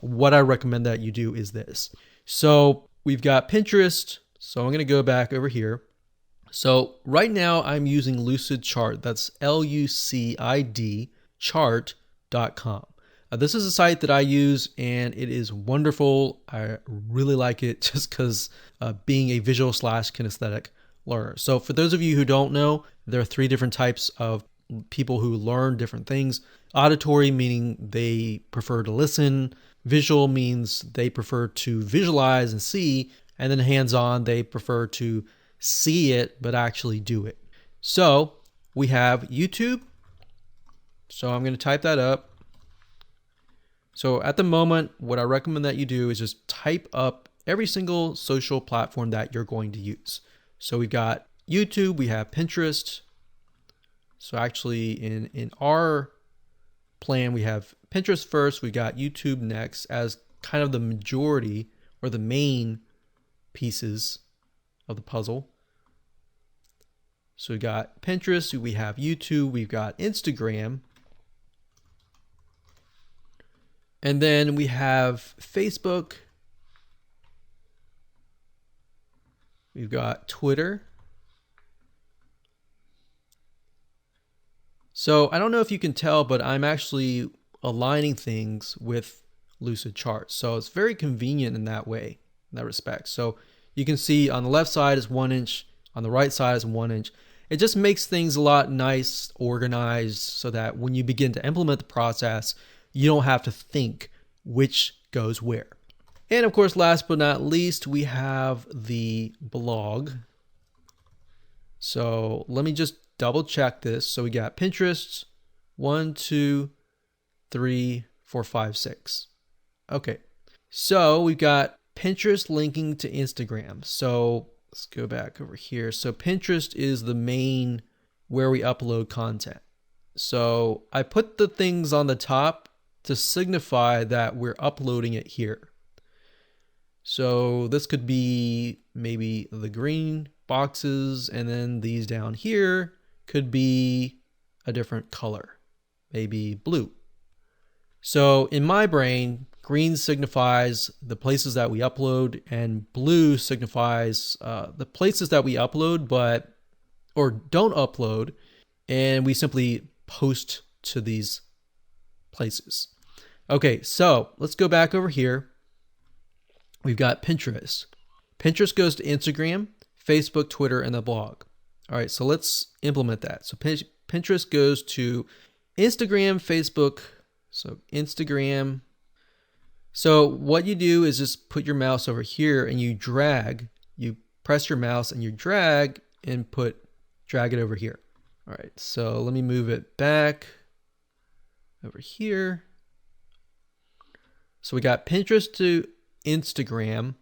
what I recommend that you do is this. So we've got Pinterest. So I'm going to go back over here. So right now I'm using Lucidchart. That's LUCID chart.com. This is a site that I use and it is wonderful. I really like it just because being a visual / kinesthetic learner. So for those of you who don't know, there are 3 different types of people who learn different things. Auditory, meaning they prefer to listen. Visual means they prefer to visualize and see. And then hands-on, they prefer to see it, but actually do it. So we have YouTube. So I'm going to type that up. So at the moment, what I recommend that you do is just type up every single social platform that you're going to use. So we've got YouTube, we have Pinterest. So actually in our plan, we have Pinterest first, we got YouTube next as kind of the majority or the main pieces of the puzzle. So we got Pinterest, we have YouTube, we've got Instagram. And then we have Facebook. We've got Twitter. So I don't know if you can tell, but I'm actually aligning things with Lucidchart. So it's very convenient in that way, in that respect. So you can see on the left side is 1 inch, on the right side is 1 inch. It just makes things a lot nice, organized, so that when you begin to implement the process, you don't have to think which goes where. And of course, last but not least, we have the blog. So let me just double check this. So we got Pinterest, 1, 2, 3, 4, 5, 6. Okay. So we've got Pinterest linking to Instagram. So let's go back over here. So Pinterest is the main where we upload content. So I put the things on the top to signify that we're uploading it here. So this could be maybe the green boxes, and then these down here could be a different color, maybe blue. So in my brain, green signifies the places that we upload, and blue signifies the places that we upload or don't upload, and we simply post to these places. Okay, so let's go back over here. We've got Pinterest. Pinterest goes to Instagram, Facebook, Twitter, and the blog. All right, so let's implement that. So Pinterest goes to Instagram, Facebook, so Instagram. So what you do is just put your mouse over here and you press your mouse and you drag and drag it over here. All right, so let me move it back over here. So we got Pinterest to Instagram.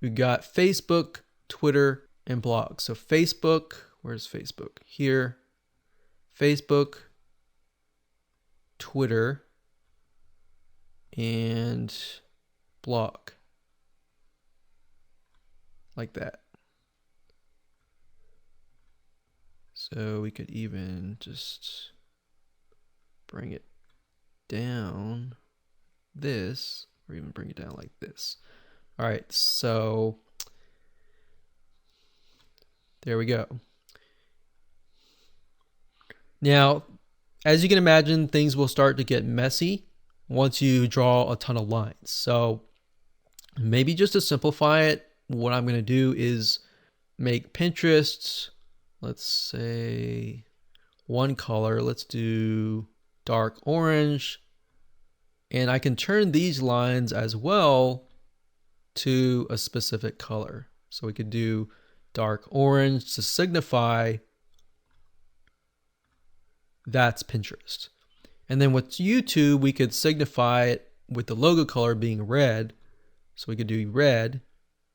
We got Facebook, Twitter, and blog. So Facebook, where's Facebook? Here. Facebook, Twitter, and blog. Like that. So we could even just bring it down this, or even bring it down like this. All right, so there we go. Now, as you can imagine, things will start to get messy once you draw a ton of lines. So maybe just to simplify it, what I'm going to do is make Pinterest, let's say one color. Let's do dark orange. And I can turn these lines as well to a specific color. So we could do dark orange to signify that's Pinterest. And then with YouTube, we could signify it with the logo color being red. So we could do red.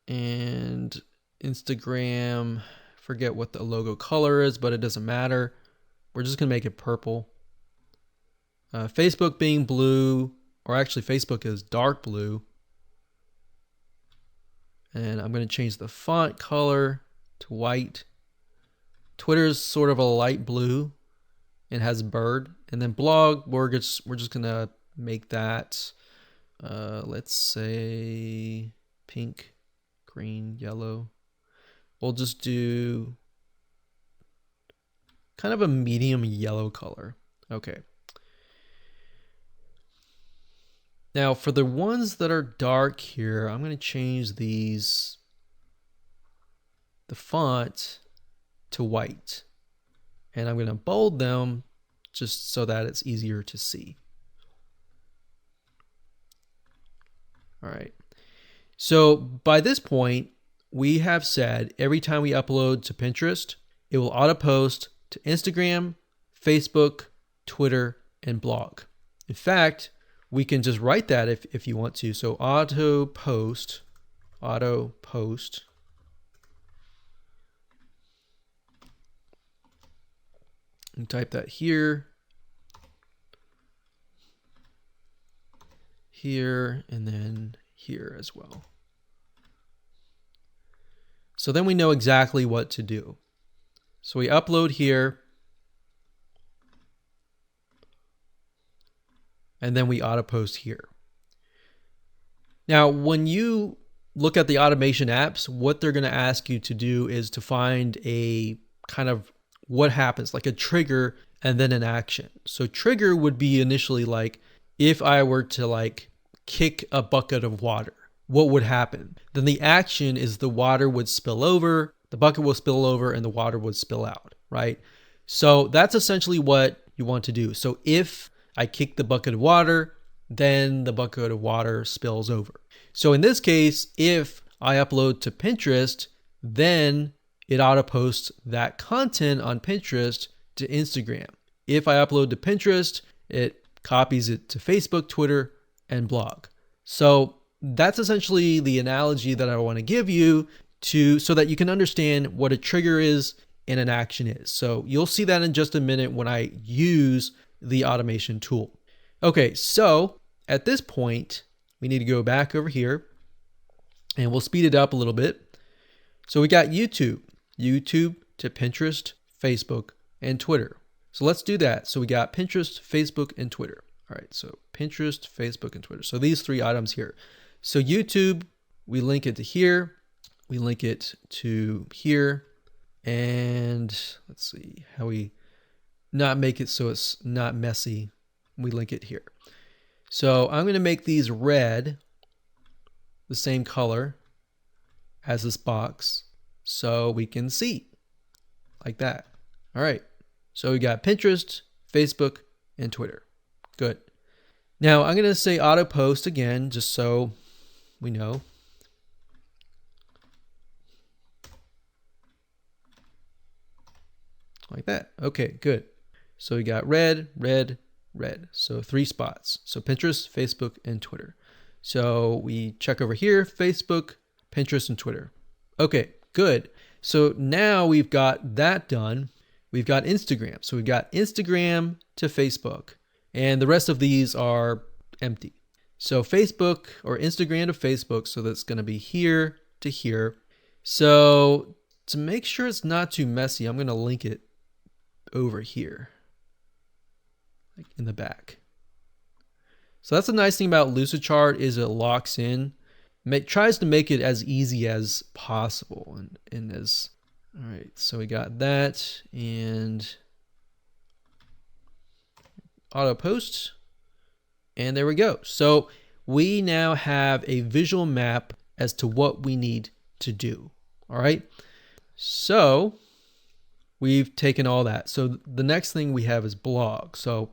And Instagram, forget what the logo color is, but it doesn't matter. We're just gonna make it purple. Facebook being blue, or actually Facebook is dark blue. And I'm gonna change the font color to white. Twitter's sort of a light blue and has a bird. And then blog, we're just gonna make that, let's say pink, green, yellow. We'll just do kind of a medium yellow color. Okay. Now for the ones that are dark here, I'm going to change the font to white. And I'm going to bold them just so that it's easier to see. All right. So by this point, we have said every time we upload to Pinterest, it will auto post to Instagram, Facebook, Twitter, and blog. In fact, we can just write that if you want to. So auto post, and type that here, and then here as well. So then we know exactly what to do. So we upload here, and then we auto post here. Now, when you look at the automation apps, what they're going to ask you to do is to find a kind of what happens, like a trigger and then an action. So trigger would be initially like, if I were to like kick a bucket of water, what would happen? Then the action is the water would spill over, the bucket will spill over, and the water would spill out, right? So that's essentially what you want to do. So if I kick the bucket of water, then the bucket of water spills over. So in this case, if I upload to Pinterest, then it auto posts that content on Pinterest to Instagram. If I upload to Pinterest, it copies it to Facebook, Twitter, and blog. So that's essentially the analogy that I want to give you so that you can understand what a trigger is and an action is. So you'll see that in just a minute when I use the automation tool. Okay, so at this point, we need to go back over here and we'll speed it up a little bit. So we got YouTube to Pinterest, Facebook, and Twitter. So let's do that. So we got Pinterest, Facebook, and Twitter. All right, so Pinterest, Facebook, and Twitter. So these three items here. So YouTube, we link it to here. We link it to here. And let's see how we not make it so it's not messy. We link it here. So I'm going to make these red, the same color as this box, so we can see like that. All right. So we got Pinterest, Facebook, and Twitter. Good. Now I'm going to say auto post again, just so we know. Like that. Okay, good. So we got red, red, red. So 3 spots. So Pinterest, Facebook, and Twitter. So we check over here, Facebook, Pinterest, and Twitter. Okay, good. So now we've got that done. We've got Instagram. So we've got Instagram to Facebook. And the rest of these are empty. So Facebook or Instagram to Facebook. So that's going to be here to here. So to make sure it's not too messy, I'm going to link it over here, like in the back. So that's the nice thing about Lucidchart is it locks in, tries to make it as easy as possible. And as, all right, so we got that and auto post, and there we go. So we now have a visual map as to what we need to do. All right. So we've taken all that. So the next thing we have is blog. So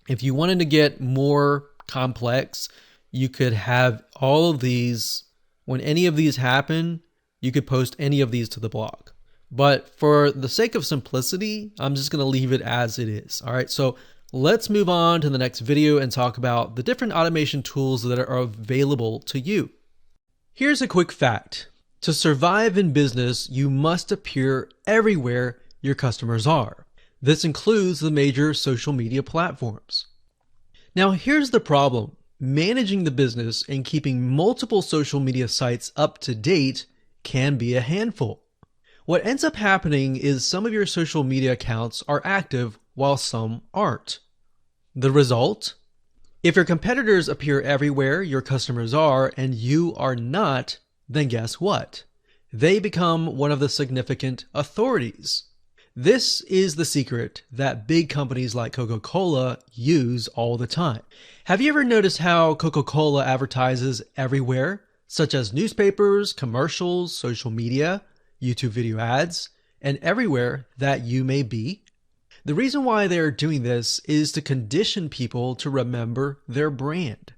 if you wanted to get more complex, you could have all of these. When any of these happen, you could post any of these to the blog. But for the sake of simplicity, I'm just going to leave it as it is. All right. So let's move on to the next video and talk about the different automation tools that are available to you. Here's a quick fact. To survive in business, you must appear everywhere your customers are. This includes the major social media platforms. Now, here's the problem. Managing the business and keeping multiple social media sites up to date can be a handful. What ends up happening is some of your social media accounts are active while some aren't. The result? If your competitors appear everywhere your customers are and you are not, then guess what? They become one of the significant authorities. This is the secret that big companies like Coca-Cola use all the time. Have you ever noticed how Coca-Cola advertises everywhere, such as newspapers, commercials, social media, YouTube video ads, and everywhere that you may be? The reason why they are doing this is to condition people to remember their brand.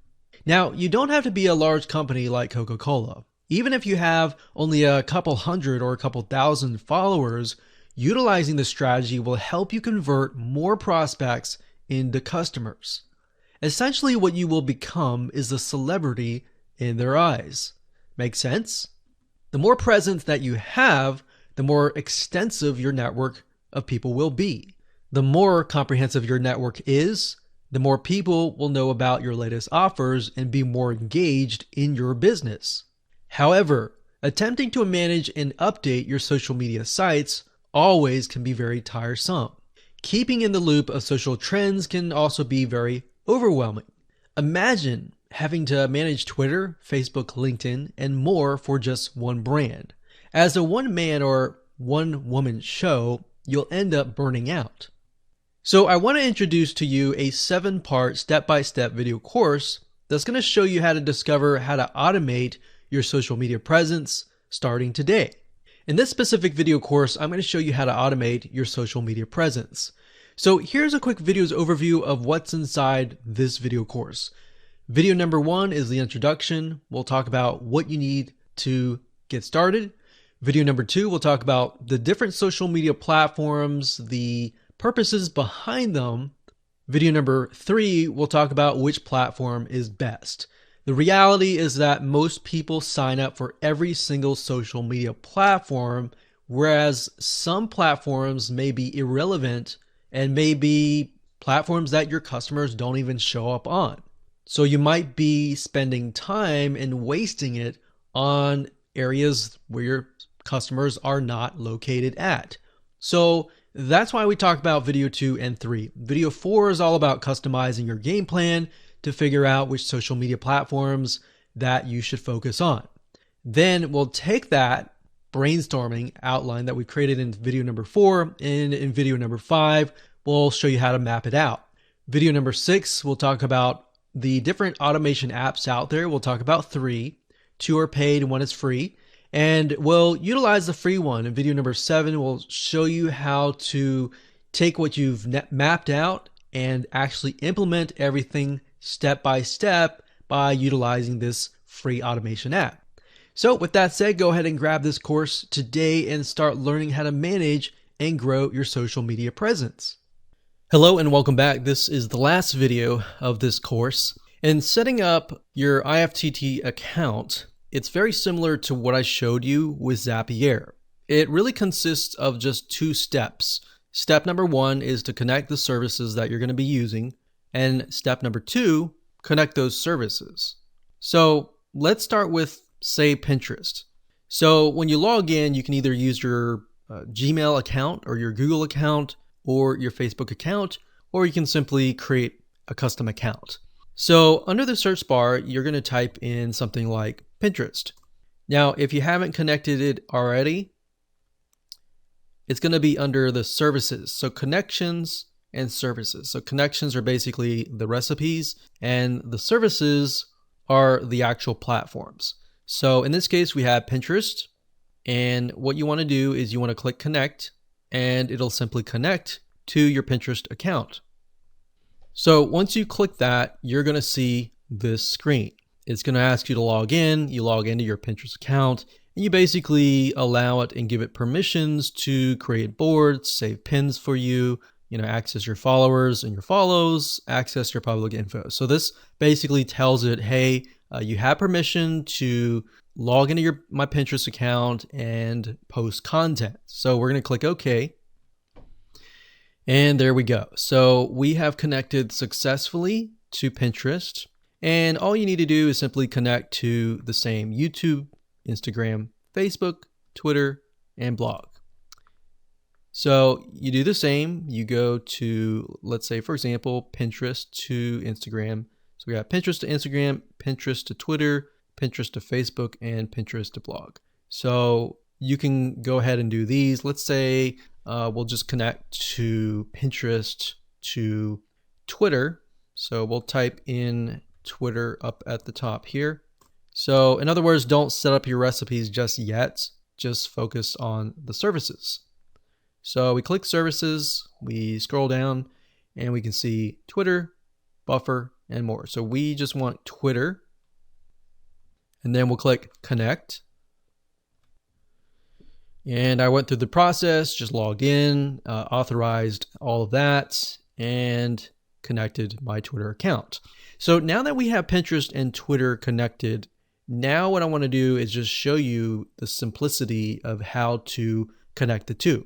Now, you don't have to be a large company like Coca-Cola. Even if you have only a couple hundred or a couple thousand followers, utilizing the strategy will help you convert more prospects into customers. Essentially, what you will become is a celebrity in their eyes. Make sense? The more presence that you have, the more extensive your network of people will be. The more comprehensive your network is, the more people will know about your latest offers and be more engaged in your business. However, attempting to manage and update your social media sites always can be very tiresome. Keeping in the loop of social trends can also be very overwhelming. Imagine having to manage Twitter, Facebook, LinkedIn, and more for just one brand. As a one-man or one-woman show, you'll end up burning out. So I want to introduce to you a 7-part step-by-step video course that's going to show you how to discover how to automate your social media presence starting today. In this specific video course, I'm going to show you how to automate your social media presence. So here's a quick video's overview of what's inside this video course. Video number 1 is the introduction. We'll talk about what you need to get started. Video number 2, we'll talk about the different social media platforms, the purposes behind them. Video number 3, we'll talk about which platform is best. The reality is that most people sign up for every single social media platform, whereas some platforms may be irrelevant and may be platforms that your customers don't even show up on. So you might be spending time and wasting it on areas where your customers are not located at. So that's why we talk about video 2 and 3. Video 4 is all about customizing your game plan to figure out which social media platforms that you should focus on. Then we'll take that brainstorming outline that we created in video number 4, and in video number 5, we'll show you how to map it out. Video number 6, we'll talk about the different automation apps out there. We'll talk about 3. 2 are paid and 1 is free. And we'll utilize the free one. In video number 7, we'll show you how to take what you've mapped out and actually implement everything step by step by utilizing this free automation app. So with that said, go ahead and grab this course today and start learning how to manage and grow your social media presence. Hello and welcome back. This is the last video of this course. In setting up your IFTTT account, it's very similar to what I showed you with Zapier. It really consists of just 2 steps. Step number 1 is to connect the services that you're going to be using. And step number 2, connect those services. So let's start with, say, Pinterest. So when you log in, you can either use your Gmail account or your Google account or your Facebook account, or you can simply create a custom account. So under the search bar, you're going to type in something like Pinterest. Now, if you haven't connected it already, it's going to be under the services. So connections and services. So connections are basically the recipes and the services are the actual platforms. So in this case, we have Pinterest, and what you want to do is you want to click connect, and it'll simply connect to your Pinterest account. So once you click that, you're going to see this screen. It's going to ask you to log in. You log into your Pinterest account, and you basically allow it and give it permissions to create boards, save pins for you, access your followers and your follows, access your public info. So this basically tells it, hey, you have permission to log into my Pinterest account and post content. So we're going to click OK. And there we go. So we have connected successfully to Pinterest. And all you need to do is simply connect to the same YouTube, Instagram, Facebook, Twitter, and blog. So you do the same. You go to, let's say, for example, Pinterest to Instagram. So we got Pinterest to Instagram, Pinterest to Twitter, Pinterest to Facebook, and Pinterest to blog. So you can go ahead and do these. Let's say we'll just connect to Pinterest to Twitter. So we'll type in Twitter up at the top here. So in other words, don't set up your recipes just yet. Just focus on the services. So we click services, we scroll down, and we can see Twitter, Buffer, and more. So we just want Twitter, and then we'll click connect. And I went through the process, just logged in, authorized all of that, and connected my Twitter account. So now that we have Pinterest and Twitter connected, now what I want to do is just show you the simplicity of how to connect the two.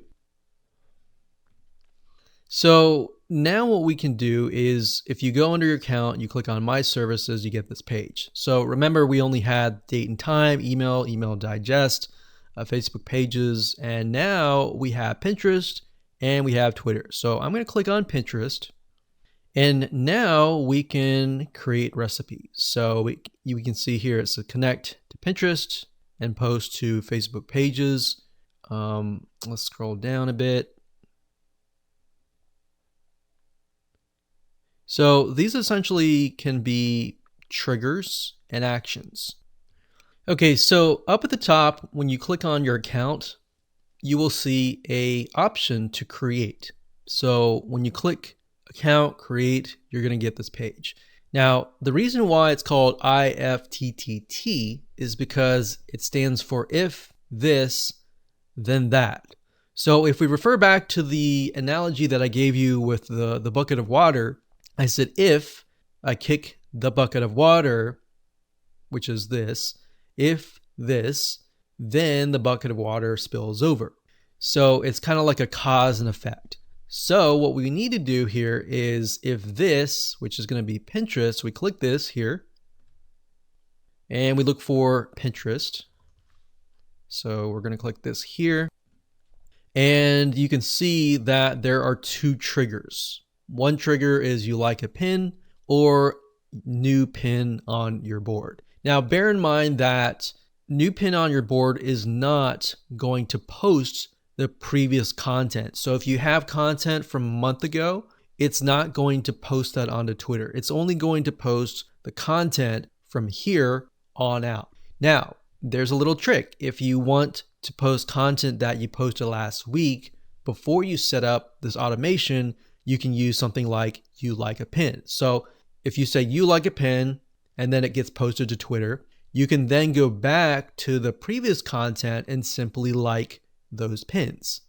So now what we can do is if you go under your account, you click on My Services, you get this page. So remember, we only had date and time, email digest, Facebook pages, and now we have Pinterest and we have Twitter. So I'm going to click on Pinterest, and now we can create recipes. So we can see here it's a connect to Pinterest and post to Facebook pages. Let's scroll down a bit. So these essentially can be triggers and actions. Okay, so up at the top, when you click on your account, you will see an option to create. So when you click account, create, you're going to get this page. Now, the reason why it's called IFTTT is because it stands for if this, then that. So if we refer back to the analogy that I gave you with the bucket of water, I said, if I kick the bucket of water, which is this, if this, then the bucket of water spills over. So it's kind of like a cause and effect. So what we need to do here is if this, which is going to be Pinterest, we click this here and we look for Pinterest. So we're going to click this here and you can see that there are two triggers. One trigger is you like a pin or new pin on your board. Now bear in mind that new pin on your board is not going to post the previous content. So if you have content from a month ago, it's not going to post that onto Twitter. It's only going to post the content from here on out. Now, there's a little trick. If you want to post content that you posted last week, before you set up this automation, you can use something like you like a pin. So if you say you like a pin and then it gets posted to Twitter, you can then go back to the previous content and simply like those pins.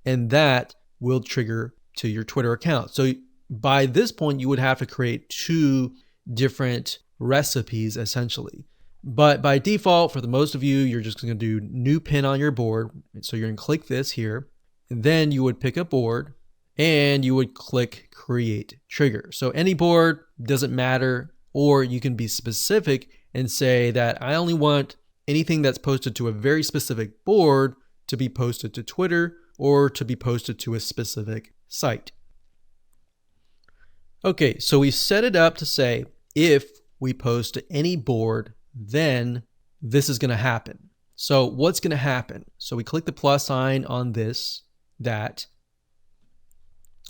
And that will trigger to your Twitter account. So by this point, you would have to create two different recipes essentially. But by default, for the most of you, you're just going to do new pin on your board. So you're going to click this here, and then you would pick a board and you would click create trigger. So any board doesn't matter, or you can be specific and say that I only want anything that's posted to a very specific board to be posted to Twitter or to be posted to a specific site. Okay, so we set it up to say if we post to any board, then this is going to happen. So what's going to happen? So we click the plus sign on this, that,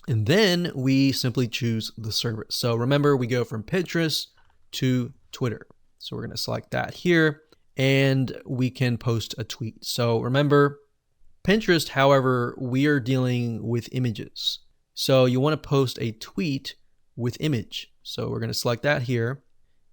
and then we simply choose the service. So remember, we go from Pinterest to Twitter. So we're going to select that here and we can post a tweet. So remember, Pinterest, however, we are dealing with images. So you want to post a tweet with image. So we're going to select that here.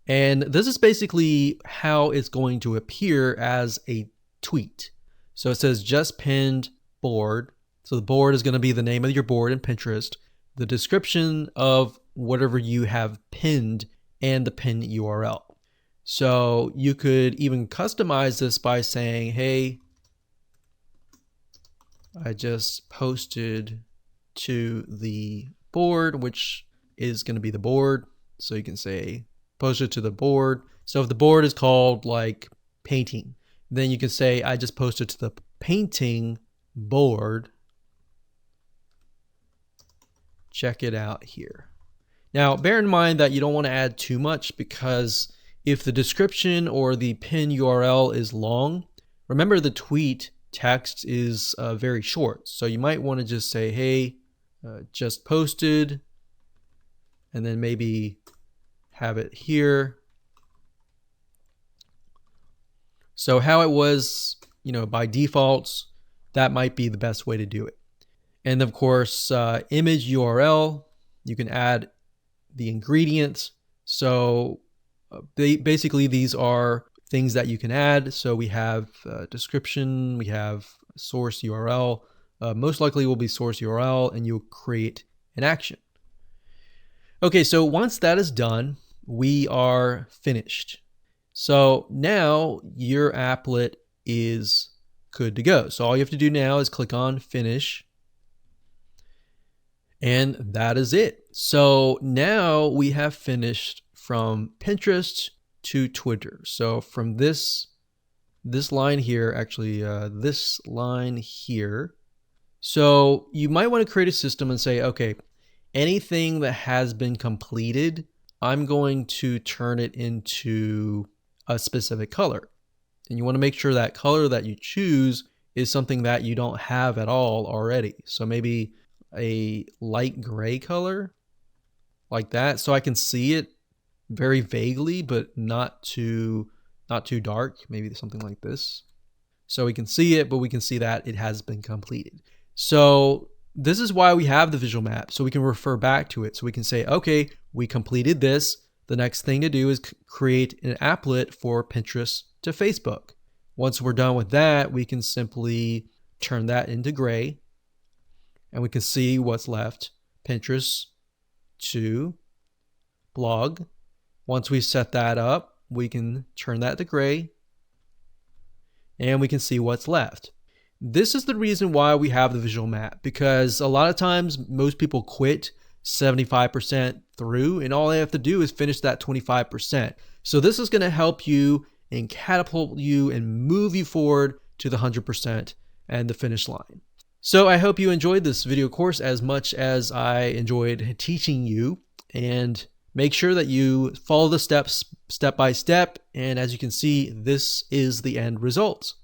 And this is basically how it's going to appear as a tweet. So it says just pinned board. So the board is going to be the name of your board in Pinterest, the description of whatever you have pinned, and the pin URL. So you could even customize this by saying, hey, I just posted to the board, which is going to be the board. So you can say posted to the board. So if the board is called like painting, then you can say I just posted to the painting board. Check it out here. Now, bear in mind that you don't want to add too much, because if the description or the pin URL is long, remember the tweet text is very short. So you might want to just say, hey, just posted, and then maybe have it here. So how it was, by default, that might be the best way to do it. And of course, image URL, you can add the ingredients. So basically these are things that you can add. So we have description, we have source URL, most likely will be source URL, and you'll create an action. Okay, so once that is done, we are finished. So now your applet is good to go. So all you have to do now is click on finish. And that is it. So now we have finished from Pinterest to Twitter. So from this line here, actually this line here. So you might want to create a system and say, okay, anything that has been completed, I'm going to turn it into a specific color. And you want to make sure that color that you choose is something that you don't have at all already. So maybe a light gray color like that. So I can see it very vaguely, but not too dark. Maybe something like this. So we can see it, but we can see that it has been completed. So this is why we have the visual map, so we can refer back to it. So we can say, okay, we completed this. The next thing to do is create an applet for Pinterest to Facebook. Once we're done with that, we can simply turn that into gray, and we can see what's left. Pinterest to blog. Once we set that up, we can turn that to gray, and we can see what's left. This is the reason why we have the visual map, because a lot of times most people quit 75% through and all they have to do is finish that 25%. So this is going to help you and catapult you and move you forward to the 100% and the finish line. So I hope you enjoyed this video course as much as I enjoyed teaching you, and make sure that you follow the steps step by step. And as you can see, this is the end results.